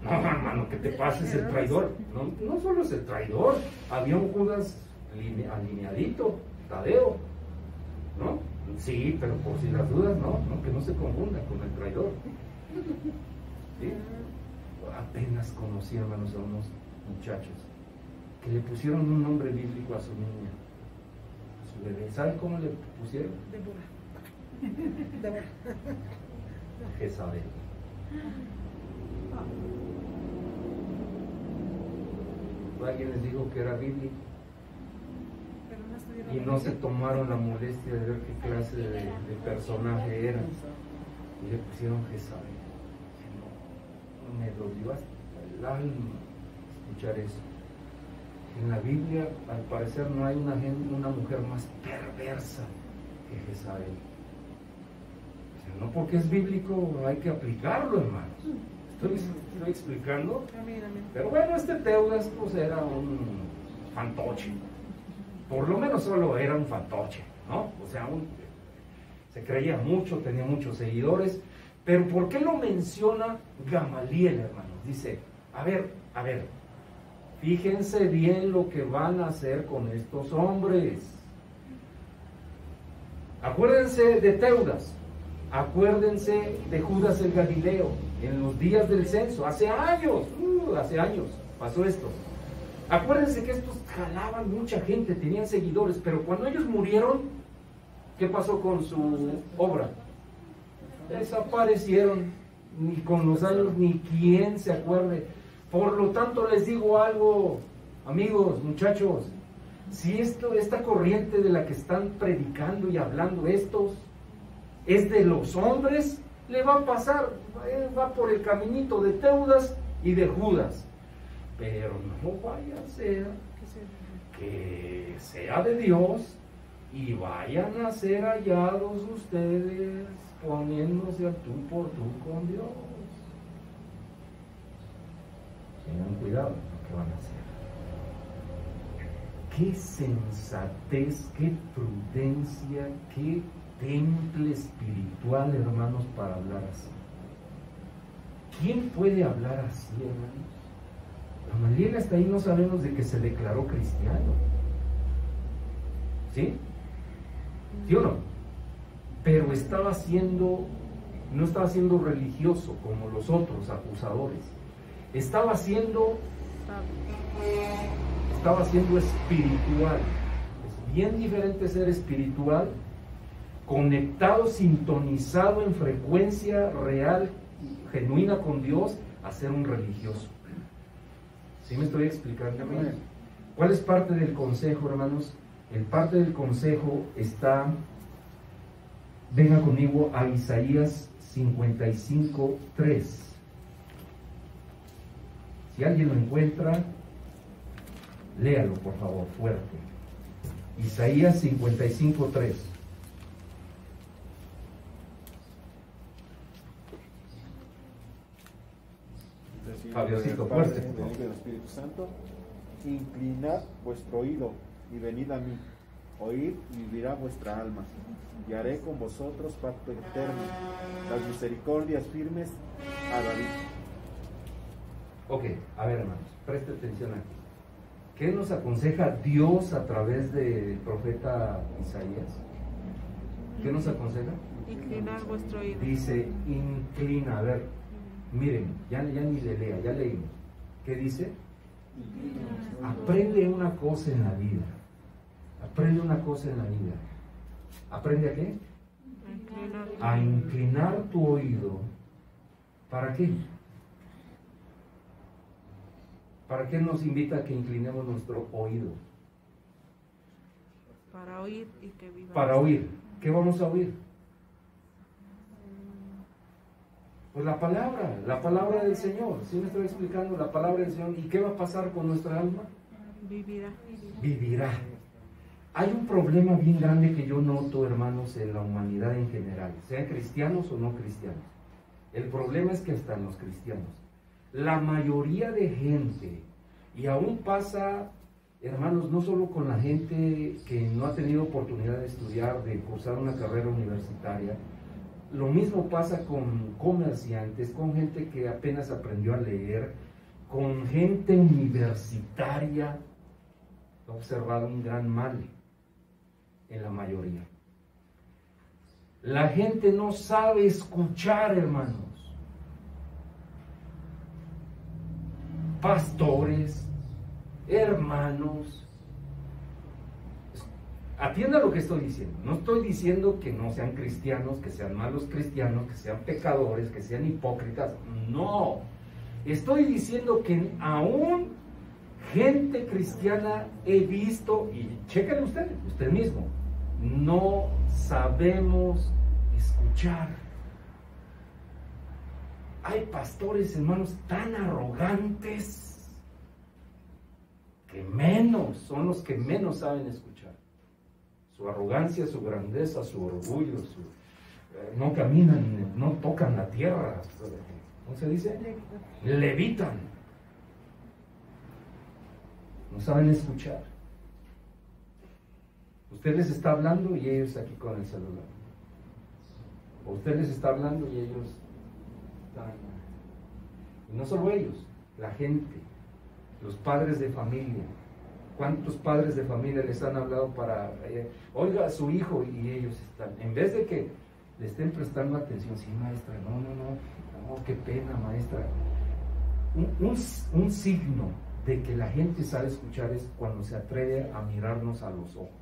No, hermano, que te pases el traidor. No solo es el traidor, había un Judas alineadito, Tadeo, ¿no? Sí, pero por si las dudas, no, que no se confunda con el traidor. ¿Sí? Apenas conocí, hermanos, a unos muchachos que le pusieron un nombre bíblico a su niña, a su bebé. ¿Saben cómo le pusieron? Débora. Jezabel. Alguien les dijo que era bíblico y no se tomaron la molestia de ver qué clase de personaje era y le pusieron Jezabel. No, me dolió hasta el alma escuchar eso. en la Biblia, al parecer, no hay una mujer más perversa que Jezabel. No porque es bíblico hay que aplicarlo, hermanos. Estoy explicando. Pero bueno, este Teudas pues era un fantoche. Por lo menos solo era un fantoche, ¿no? O sea, se creía mucho, tenía muchos seguidores. Pero ¿por qué lo menciona Gamaliel, hermanos? Dice, a ver, fíjense bien lo que van a hacer con estos hombres. Acuérdense de Teudas. Acuérdense de Judas el Galileo, en los días del censo, hace años pasó esto. Acuérdense que estos jalaban mucha gente, tenían seguidores, pero cuando ellos murieron, ¿qué pasó con su obra? Desaparecieron, ni con los años ni quien se acuerde. Por lo tanto les digo algo, amigos, muchachos, si esta corriente de la que están predicando y hablando estos es de los hombres, le va a pasar, va por el caminito de Teudas y de Judas. Pero no vaya a ser que sea de Dios y vayan a ser hallados ustedes poniéndose al tú por tú con Dios. Tengan cuidado con lo que van a hacer. Qué sensatez, qué prudencia, qué temple espiritual, hermanos, para hablar así. ¿Quién puede hablar así, hermanos? Gamaliel hasta ahí no sabemos de que se declaró cristiano. ¿Sí? ¿Sí o no? Pero no estaba siendo religioso como los otros acusadores. Estaba siendo espiritual. Es bien diferente ser espiritual, conectado, sintonizado en frecuencia real, genuina con Dios, a ser un religioso. ¿Sí me estoy explicando? ¿Cuál es parte del consejo, hermanos? El parte del consejo está, venga conmigo a Isaías 55:3. Si alguien lo encuentra, léalo por favor, fuerte. Isaías 55:3. Fabiocito, fuerte. Del Espíritu Santo, inclinad vuestro oído y venid a mí, oíd y vivirá vuestra alma, y haré con vosotros pacto eterno, las misericordias firmes a David. Ok, a ver, hermanos, preste atención aquí. ¿Qué nos aconseja Dios a través del profeta Isaías? ¿Qué nos aconseja? Inclinar vuestro oído. Dice, inclina, a ver, miren, ya ni le lea, ya leímos. ¿Qué dice? Aprende una cosa en la vida. Aprende una cosa en la vida. ¿Aprende a qué? A inclinar tu oído. ¿Para qué? ¿Para qué nos invita a que inclinemos nuestro oído? Para oír y que vivamos. Para oír. ¿Qué vamos a oír? Pues la palabra del Señor. ¿Sí me estoy explicando? La palabra del Señor. ¿Y qué va a pasar con nuestra alma? Vivirá. Hay un problema bien grande que yo noto, hermanos, en la humanidad en general, sean cristianos o no cristianos. El problema es que están los cristianos. La mayoría de gente, y aún pasa, hermanos, no solo con la gente que no ha tenido oportunidad de estudiar, de cursar una carrera universitaria, lo mismo pasa con comerciantes, con gente que apenas aprendió a leer, con gente universitaria. He observado un gran mal en la mayoría. La gente no sabe escuchar, hermanos. Pastores, hermanos, atienda lo que estoy diciendo. No estoy diciendo que no sean cristianos, que sean malos cristianos, que sean pecadores, que sean hipócritas. No, estoy diciendo que aún gente cristiana he visto, y chéquenlo usted mismo, no sabemos escuchar. Hay pastores, hermanos, tan arrogantes que menos, son los que menos saben escuchar. Su arrogancia, su grandeza, su orgullo, no caminan, no tocan la tierra. ¿Cómo se dice? Levitan. No saben escuchar. Usted les está hablando y ellos aquí con el celular. O usted les está hablando y ellos están. Y no solo ellos, la gente, los padres de familia. ¿Cuántos padres de familia les han hablado para, oiga a su hijo, y ellos están, en vez de que le estén prestando atención, sí maestra, no, qué pena maestra. Un signo de que la gente sabe escuchar es cuando se atreve a mirarnos a los ojos.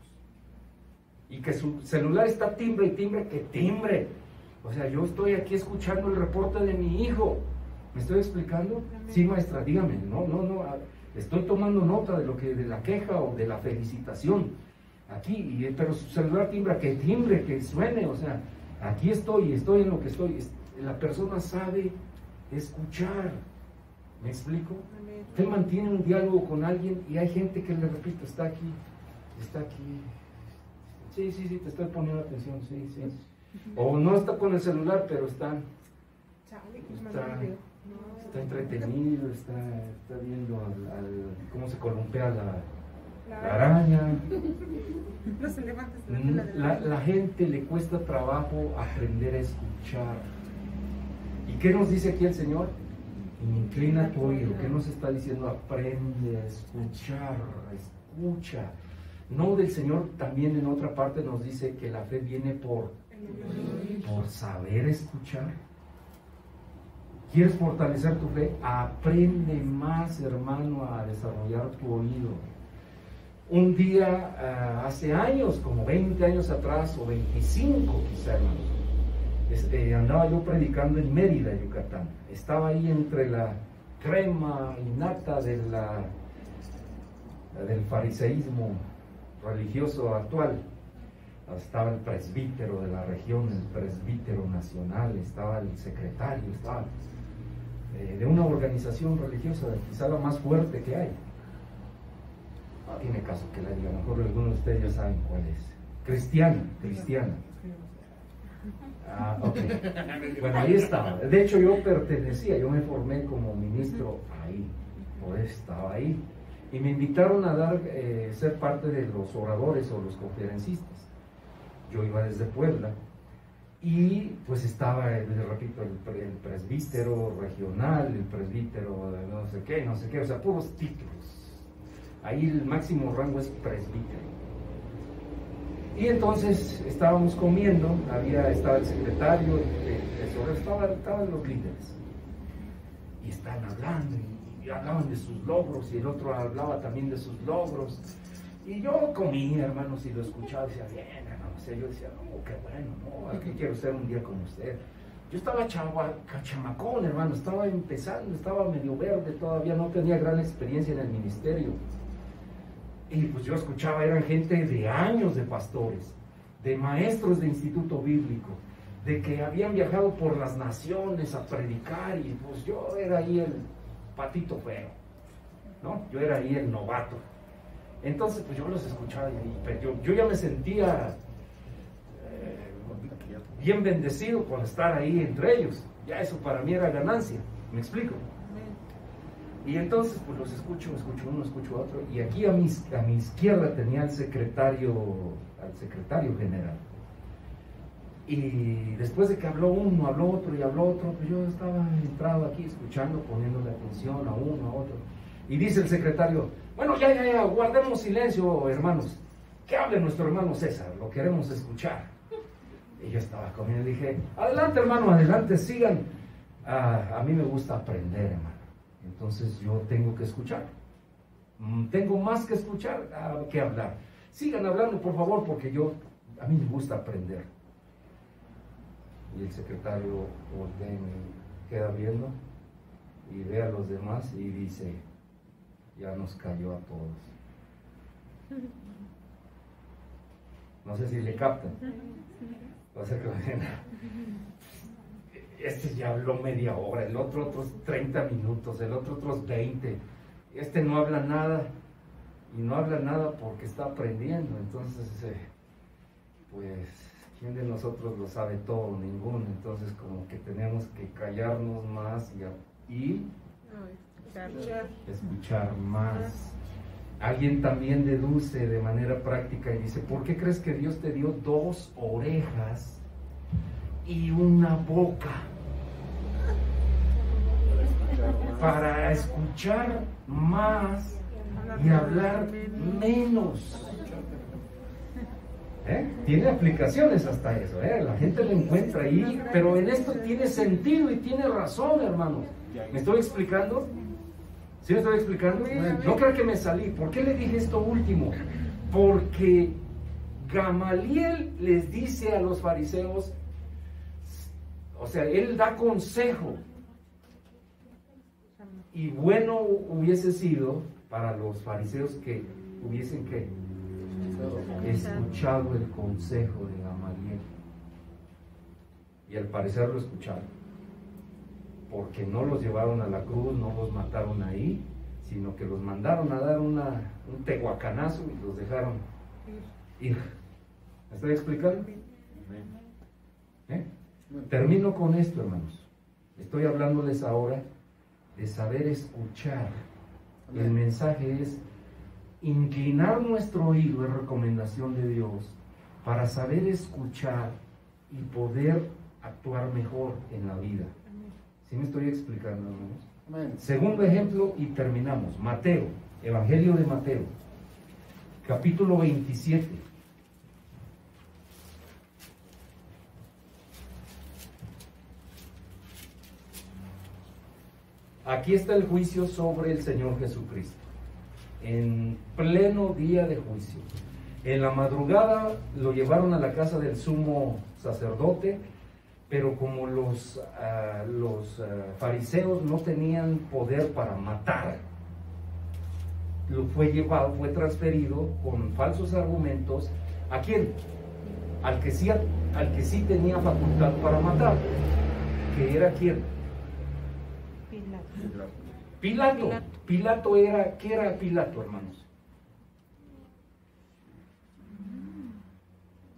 Y que su celular está timbre y timbre, que timbre. O sea, yo estoy aquí escuchando el reporte de mi hijo. ¿Me estoy explicando? Sí, maestra, dígame. No, estoy tomando nota de la queja o de la felicitación. Aquí, pero su celular timbra, que timbre, que suene. O sea, aquí estoy en lo que estoy. La persona sabe escuchar. ¿Me explico? Usted mantiene un diálogo con alguien y hay gente que le repito, está aquí. Sí, te estoy poniendo atención, sí. O no está con el celular, pero está entretenido, está viendo cómo se columpea la araña. La gente le cuesta trabajo aprender a escuchar. ¿Y qué nos dice aquí el Señor? Inclina tu oído. ¿Qué nos está diciendo? Aprende a escuchar, escucha. No, del Señor también en otra parte nos dice que la fe viene por saber escuchar. ¿Quieres fortalecer tu fe? Aprende más, hermano, a desarrollar tu oído. Un día, hace años, como 20 años atrás, o 25 quizá, hermano, andaba yo predicando en Mérida, Yucatán. Estaba ahí entre la crema innata del fariseísmo religioso actual. Estaba el presbítero de la región, el presbítero nacional, estaba el secretario, estaba de una organización religiosa, quizá la más fuerte que hay. No tiene caso que la diga, a lo mejor algunos de ustedes ya saben cuál es. Cristiana. Ok. Bueno, ahí estaba. De hecho, yo me formé como ministro ahí, por eso estaba ahí. Y me invitaron a ser parte de los oradores o los conferencistas. Yo iba desde Puebla y pues estaba, les repito, el presbítero regional, el presbítero de no sé qué, o sea, puros títulos. Ahí el máximo rango es presbítero. Y entonces estábamos comiendo, estaba el secretario, el tesorero, estaban los líderes. Y estaban hablando, y hablaban de sus logros, y el otro hablaba también de sus logros. Y yo comía, hermanos, y lo escuchaba, y decía, bien, hermano, o sea, yo decía, no, qué bueno, aquí quiero ser un día con usted. Yo estaba chamacón, hermano, estaba empezando, estaba medio verde todavía, no tenía gran experiencia en el ministerio. Y pues yo escuchaba, eran gente de años de pastores, de maestros de instituto bíblico, de que habían viajado por las naciones a predicar, y pues yo era ahí el patito feo, ¿no? Yo era ahí el novato. Entonces pues yo los escuchaba y yo ya me sentía bien bendecido con estar ahí entre ellos. Ya eso para mí era ganancia, ¿me explico? Y entonces pues los escucho uno, escucho otro, y aquí a mi izquierda tenía al secretario general. Y después de que habló uno, habló otro y habló otro, pues yo estaba entrado aquí escuchando, poniéndole atención a uno, a otro. Y dice el secretario, bueno, ya, guardemos silencio, hermanos. Que hable nuestro hermano César, lo queremos escuchar. Y yo estaba comiendo y dije, adelante, hermano, adelante, sigan. A mí me gusta aprender, hermano. Entonces yo tengo que escuchar. Tengo más que escuchar que hablar. Sigan hablando, por favor, porque a mí me gusta aprender. Y el secretario voltea y me queda viendo y ve a los demás y dice, ya nos cayó a todos. No sé si le captan. O sea, este ya habló media hora, el otro otros 30 minutos, el otro otros 20. Este no habla nada. y no habla nada porque está aprendiendo. Entonces, pues, ¿quién de nosotros lo sabe todo? Ninguno. Entonces, como que tenemos que callarnos más y escuchar más. Alguien también deduce de manera práctica y dice, ¿por qué crees que Dios te dio 2 orejas y una boca? Para escuchar más y hablar menos. Tiene aplicaciones hasta eso, la gente lo encuentra ahí, pero en esto tiene sentido y tiene razón, hermanos. ¿Me estoy explicando? ¿Sí me estoy explicando? No creo que me salí. ¿Por qué le dije esto último? Porque Gamaliel les dice a los fariseos, o sea, él da consejo. Y bueno hubiese sido para los fariseos que hubiesen ¿qué? Escuchado el consejo de Gamaliel. Y al parecer lo escucharon. Porque no los llevaron a la cruz, no los mataron ahí, sino que los mandaron a dar un tehuacanazo y los dejaron ir. ¿Me estoy explicando? Termino con esto, hermanos. Estoy hablándoles ahora de saber escuchar. El mensaje es inclinar nuestro oído, es recomendación de Dios, para saber escuchar y poder actuar mejor en la vida. ¿Sí me estoy explicando, hermanos? Amén. Segundo ejemplo y terminamos. Mateo, Evangelio de Mateo, capítulo 27. Aquí está el juicio sobre el Señor Jesucristo, en pleno día de juicio. En la madrugada lo llevaron a la casa del sumo sacerdote, pero como los fariseos no tenían poder para matar, lo fue llevado, fue transferido con falsos argumentos. ¿A quién? Al que sí tenía facultad para matar, que era ¿quién? Pilato. Pilato era, ¿qué era Pilato, hermanos?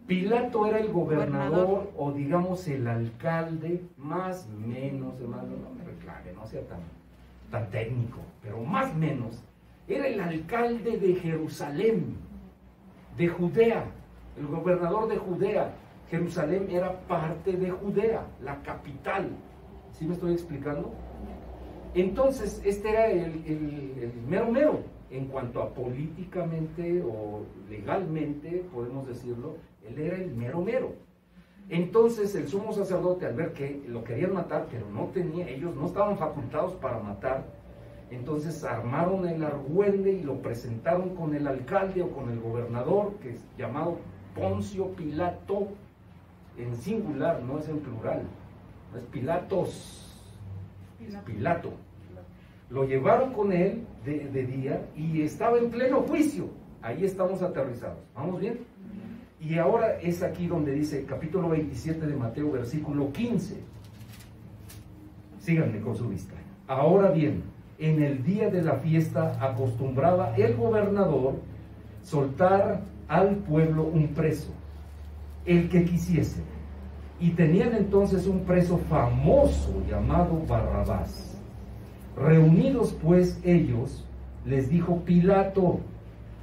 Pilato era el gobernador o digamos el alcalde, más o menos, hermano, no me reclame, no sea tan técnico, pero más o menos, era el alcalde de Jerusalén, de Judea, el gobernador de Judea. Jerusalén era parte de Judea, la capital. ¿Sí me estoy explicando? Entonces, este era el mero mero, en cuanto a políticamente o legalmente, podemos decirlo, él era el mero mero. Entonces, el sumo sacerdote, al ver que lo querían matar, pero ellos no estaban facultados para matar, entonces armaron el argüende y lo presentaron con el alcalde o con el gobernador, que es llamado Poncio Pilato, en singular, no es en plural, no es Pilatos. Pilato. Lo llevaron con él de día y estaba en pleno juicio. Ahí estamos aterrizados. ¿Vamos bien? Y ahora es aquí donde dice, capítulo 27 de Mateo, versículo 15. Síganme con su vista. Ahora bien, en el día de la fiesta acostumbraba el gobernador soltar al pueblo un preso, el que quisiese. Y tenían entonces un preso famoso llamado Barrabás. Reunidos pues ellos, les dijo Pilato,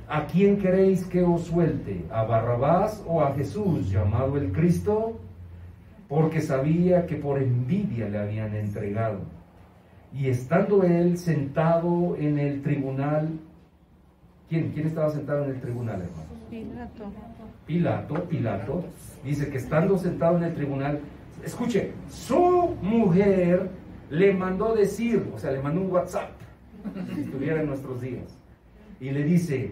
¿a quién queréis que os suelte? ¿A Barrabás o a Jesús, llamado el Cristo? Porque sabía que por envidia le habían entregado. Y estando él sentado en el tribunal, ¿quién estaba sentado en el tribunal, hermano? Pilato, dice que estando sentado en el tribunal, escuche, su mujer le mandó decir, o sea, le mandó un WhatsApp, si estuviera en nuestros días, y le dice,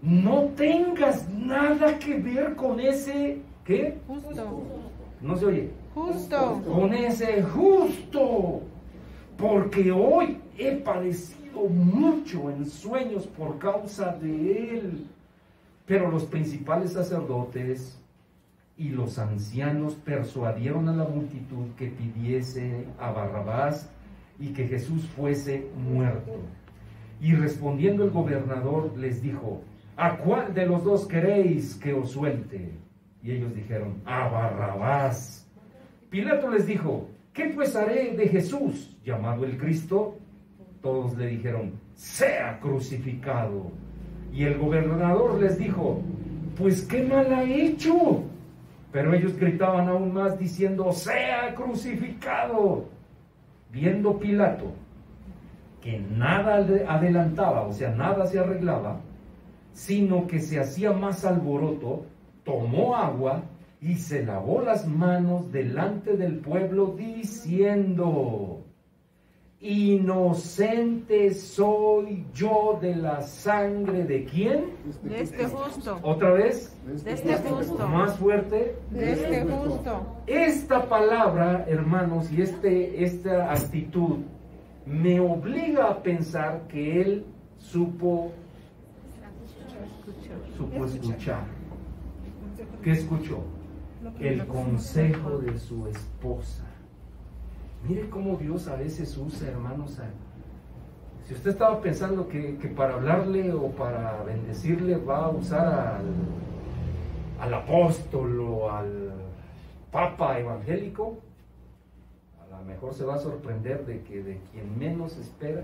no tengas nada que ver con ese, ¿qué? Justo. No se oye. Justo. Con ese justo, porque hoy he padecido mucho en sueños por causa de él. Pero los principales sacerdotes y los ancianos persuadieron a la multitud que pidiese a Barrabás y que Jesús fuese muerto. Y respondiendo el gobernador les dijo: ¿a cuál de los dos queréis que os suelte? Y ellos dijeron: a Barrabás. Pilato les dijo: ¿qué pues haré de Jesús, llamado el Cristo? Todos le dijeron: sea crucificado. Y el gobernador les dijo: pues qué mal ha hecho. Pero ellos gritaban aún más diciendo: sea crucificado. Viendo Pilato que nada adelantaba, o sea, nada se arreglaba, sino que se hacía más alboroto, tomó agua y se lavó las manos delante del pueblo, diciendo: inocente soy yo de la sangre de ¿quién? De este justo. Otra vez, De este justo. más fuerte. De este justo. Esta palabra, hermanos, y esta actitud me obliga a pensar que él supo escuchar. ¿Qué escuchó? El consejo de su esposa. Mire cómo Dios a veces usa, hermanos. Si usted estaba pensando que para hablarle o para bendecirle va a usar al apóstol o al papa evangélico, a lo mejor se va a sorprender de que de quien menos espera,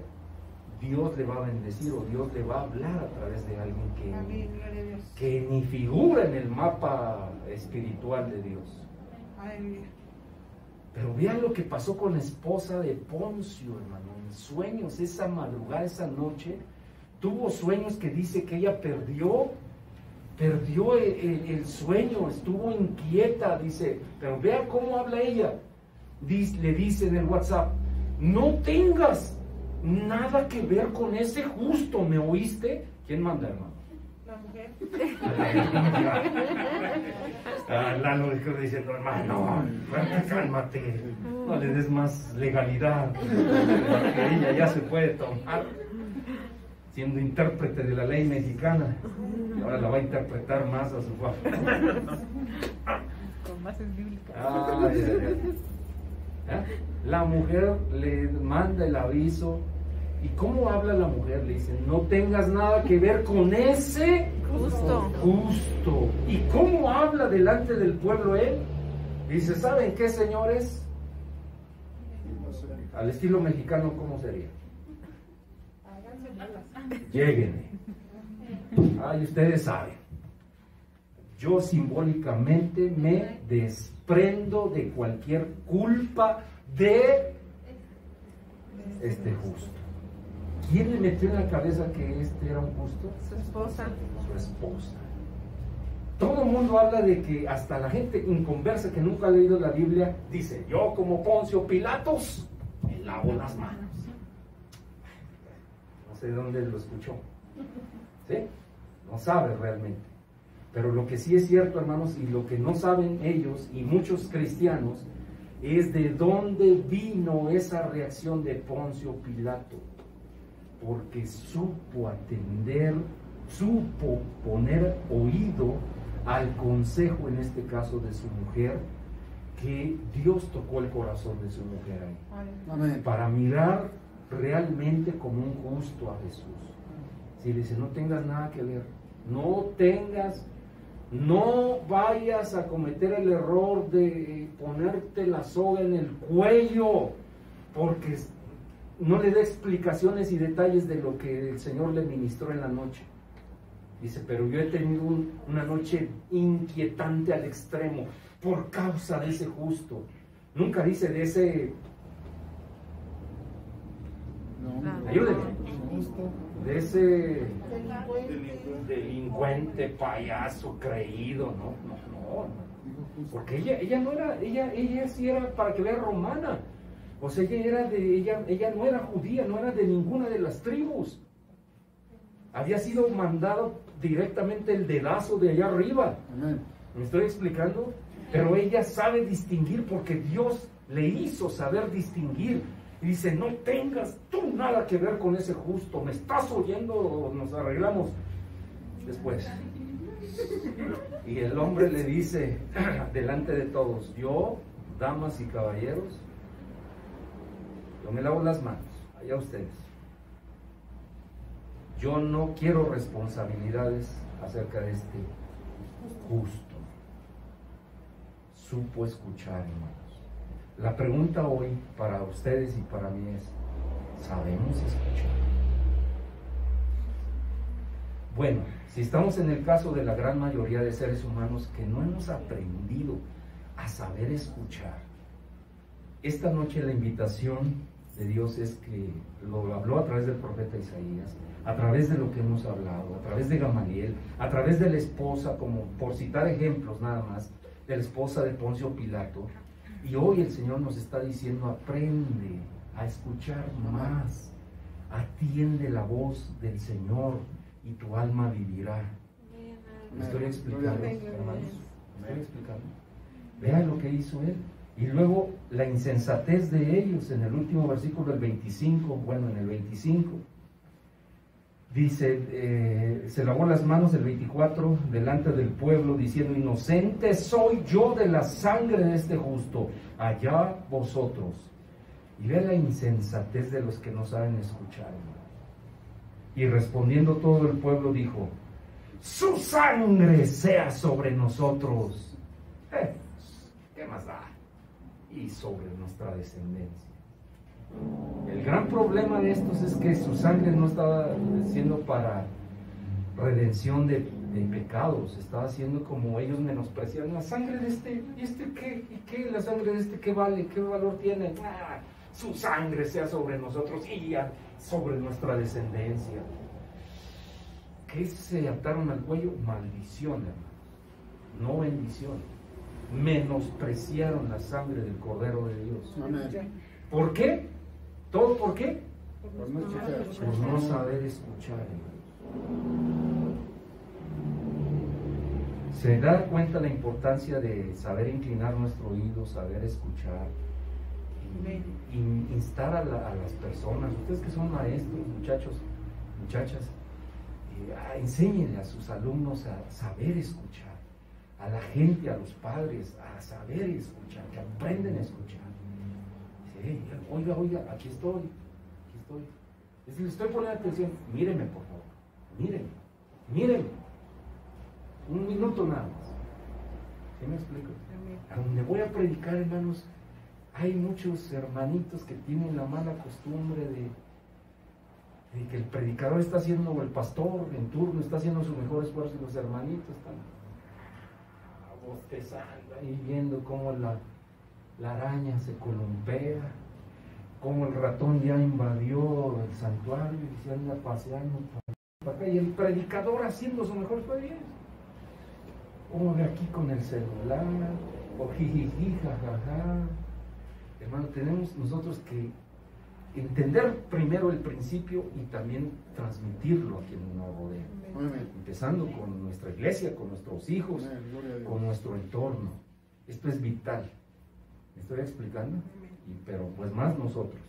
Dios le va a bendecir o Dios le va a hablar a través de alguien Amén, gloria a Dios. que ni figura en el mapa espiritual de Dios. Aleluya. Pero vean lo que pasó con la esposa de Poncio, hermano. En sueños, esa madrugada, esa noche, tuvo sueños que dice que ella perdió el sueño, estuvo inquieta, dice. Pero vea cómo habla ella. Le dice en el WhatsApp: no tengas nada que ver con ese justo, ¿me oíste? ¿Quién manda, hermano? La mujer. Lalo diciendo: hermano, cálmate, no le des más legalidad, porque ella ya se puede tomar siendo intérprete de la ley mexicana y ahora la va a interpretar más a su favor. Con bases bíblicas. La mujer le manda el aviso. ¿Y cómo habla la mujer? Le dice: no tengas nada que ver con ese justo. ¿Y cómo habla delante del pueblo él? Dice: ¿saben qué, señores? Al estilo mexicano, ¿cómo sería? Lléguenme. Ay, ustedes saben. Yo simbólicamente me desprendo de cualquier culpa de este justo. ¿Quién le metió en la cabeza que este era un justo? Su esposa. Su esposa. Todo el mundo habla de que hasta la gente inconversa que nunca ha leído la Biblia dice: yo como Poncio Pilatos me lavo las manos. No sé de dónde lo escuchó. ¿Sí? No sabe realmente. Pero lo que sí es cierto, hermanos, y lo que no saben ellos y muchos cristianos, es de dónde vino esa reacción de Poncio Pilato. Porque supo atender, supo poner oído al consejo, en este caso de su mujer, que Dios tocó el corazón de su mujer ahí. Amén. Para mirar realmente como un justo a Jesús. Si le dice: no tengas nada que ver, no vayas a cometer el error de ponerte la soga en el cuello, porque no le da explicaciones y detalles de lo que el Señor le ministró en la noche. Dice: pero yo he tenido una noche inquietante al extremo por causa de ese justo. Nunca dice de ese... Ayúdenme. De ese delincuente, payaso, creído, no. Porque ella no era, ella sí era, para que vea, romana. O sea, ella no era judía, no era de ninguna de las tribus. Había sido mandado directamente el dedazo de allá arriba. Amén. ¿Me estoy explicando? Pero ella sabe distinguir porque Dios le hizo saber distinguir. Y dice: no tengas tú nada que ver con ese justo. ¿Me estás oyendo? Nos arreglamos después. Y el hombre le dice delante de todos: yo, damas y caballeros, yo me lavo las manos, allá ustedes. Yo no quiero responsabilidades acerca de este justo. Supo escuchar, hermanos. La pregunta hoy para ustedes y para mí es, ¿sabemos escuchar? Bueno, si estamos en el caso de la gran mayoría de seres humanos que no hemos aprendido a saber escuchar, esta noche la invitación de Dios es que lo habló a través del profeta Isaías, a través de lo que hemos hablado, a través de Gamaliel, a través de la esposa, como por citar ejemplos nada más, de la esposa de Poncio Pilato. Y hoy el Señor nos está diciendo, aprende a escuchar más, atiende la voz del Señor y tu alma vivirá. ¿Me estoy explicando, hermanos? ¿Me estoy explicando? Vean lo que hizo Él. Y luego la insensatez de ellos en el último versículo del 25, bueno, en el 25, dice, se lavó las manos el 24 delante del pueblo diciendo, inocente soy yo de la sangre de este justo, allá vosotros. Y ve la insensatez de los que no saben escuchar. Y respondiendo todo el pueblo dijo, su sangre sea sobre nosotros. ¿Qué más da? Y sobre nuestra descendencia. El gran problema de estos es que su sangre no estaba siendo para redención de pecados, estaba siendo como ellos menospreciaban la sangre de este, ¿y este qué? ¿Y qué? ¿La sangre de este qué vale? ¿Qué valor tiene? Su sangre sea sobre nosotros y sobre nuestra descendencia. ¿Qué se ataron al cuello? Maldición, hermano, no bendición. Menospreciaron la sangre del Cordero de Dios. Amén. ¿Por qué? ¿Todo por qué? Por no escuchar. Por no saber escuchar. Se da cuenta la importancia de saber inclinar nuestro oído, saber escuchar y instar a las personas, ustedes que son maestros, muchachos, muchachas, enséñenle a sus alumnos a saber escuchar, a la gente, a los padres, a saber escuchar, que aprenden a escuchar. Sí, oiga, aquí estoy. Le estoy poniendo atención, míreme por favor, míreme. Un minuto nada más. ¿Sí me explico? A donde voy a predicar, hermanos, hay muchos hermanitos que tienen la mala costumbre de que el predicador está haciendo, o el pastor en turno está haciendo su mejor esfuerzo y los hermanitos están bostezando ahí viendo cómo la araña se columpea, cómo el ratón ya invadió el santuario y se anda paseando para acá, y el predicador haciendo su mejor esfuerzo. O de aquí con el celular, o jijiji, jajaja. Hermano, tenemos nosotros que entender primero el principio y también transmitirlo a quienes nos rodean. Amén. Empezando con nuestra iglesia, con nuestros hijos, Amén. Gloria a Dios. con nuestro entorno. Esto es vital. ¿Me estoy explicando? Pero pues más nosotros,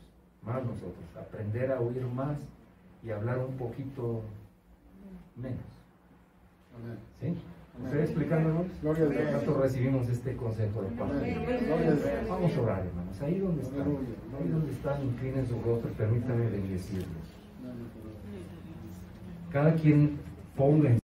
aprender a oír más y hablar un poquito menos. Amén. ¿Sí? ¿Me estoy explicando, hermanos? Gloria a Dios. Nosotros recibimos este consejo de parte de Dios. Gloria a Dios. Vamos a orar, hermanos. Ahí donde están, inclinen su rostro, permítanme bendecirlos. Cada quien ponga en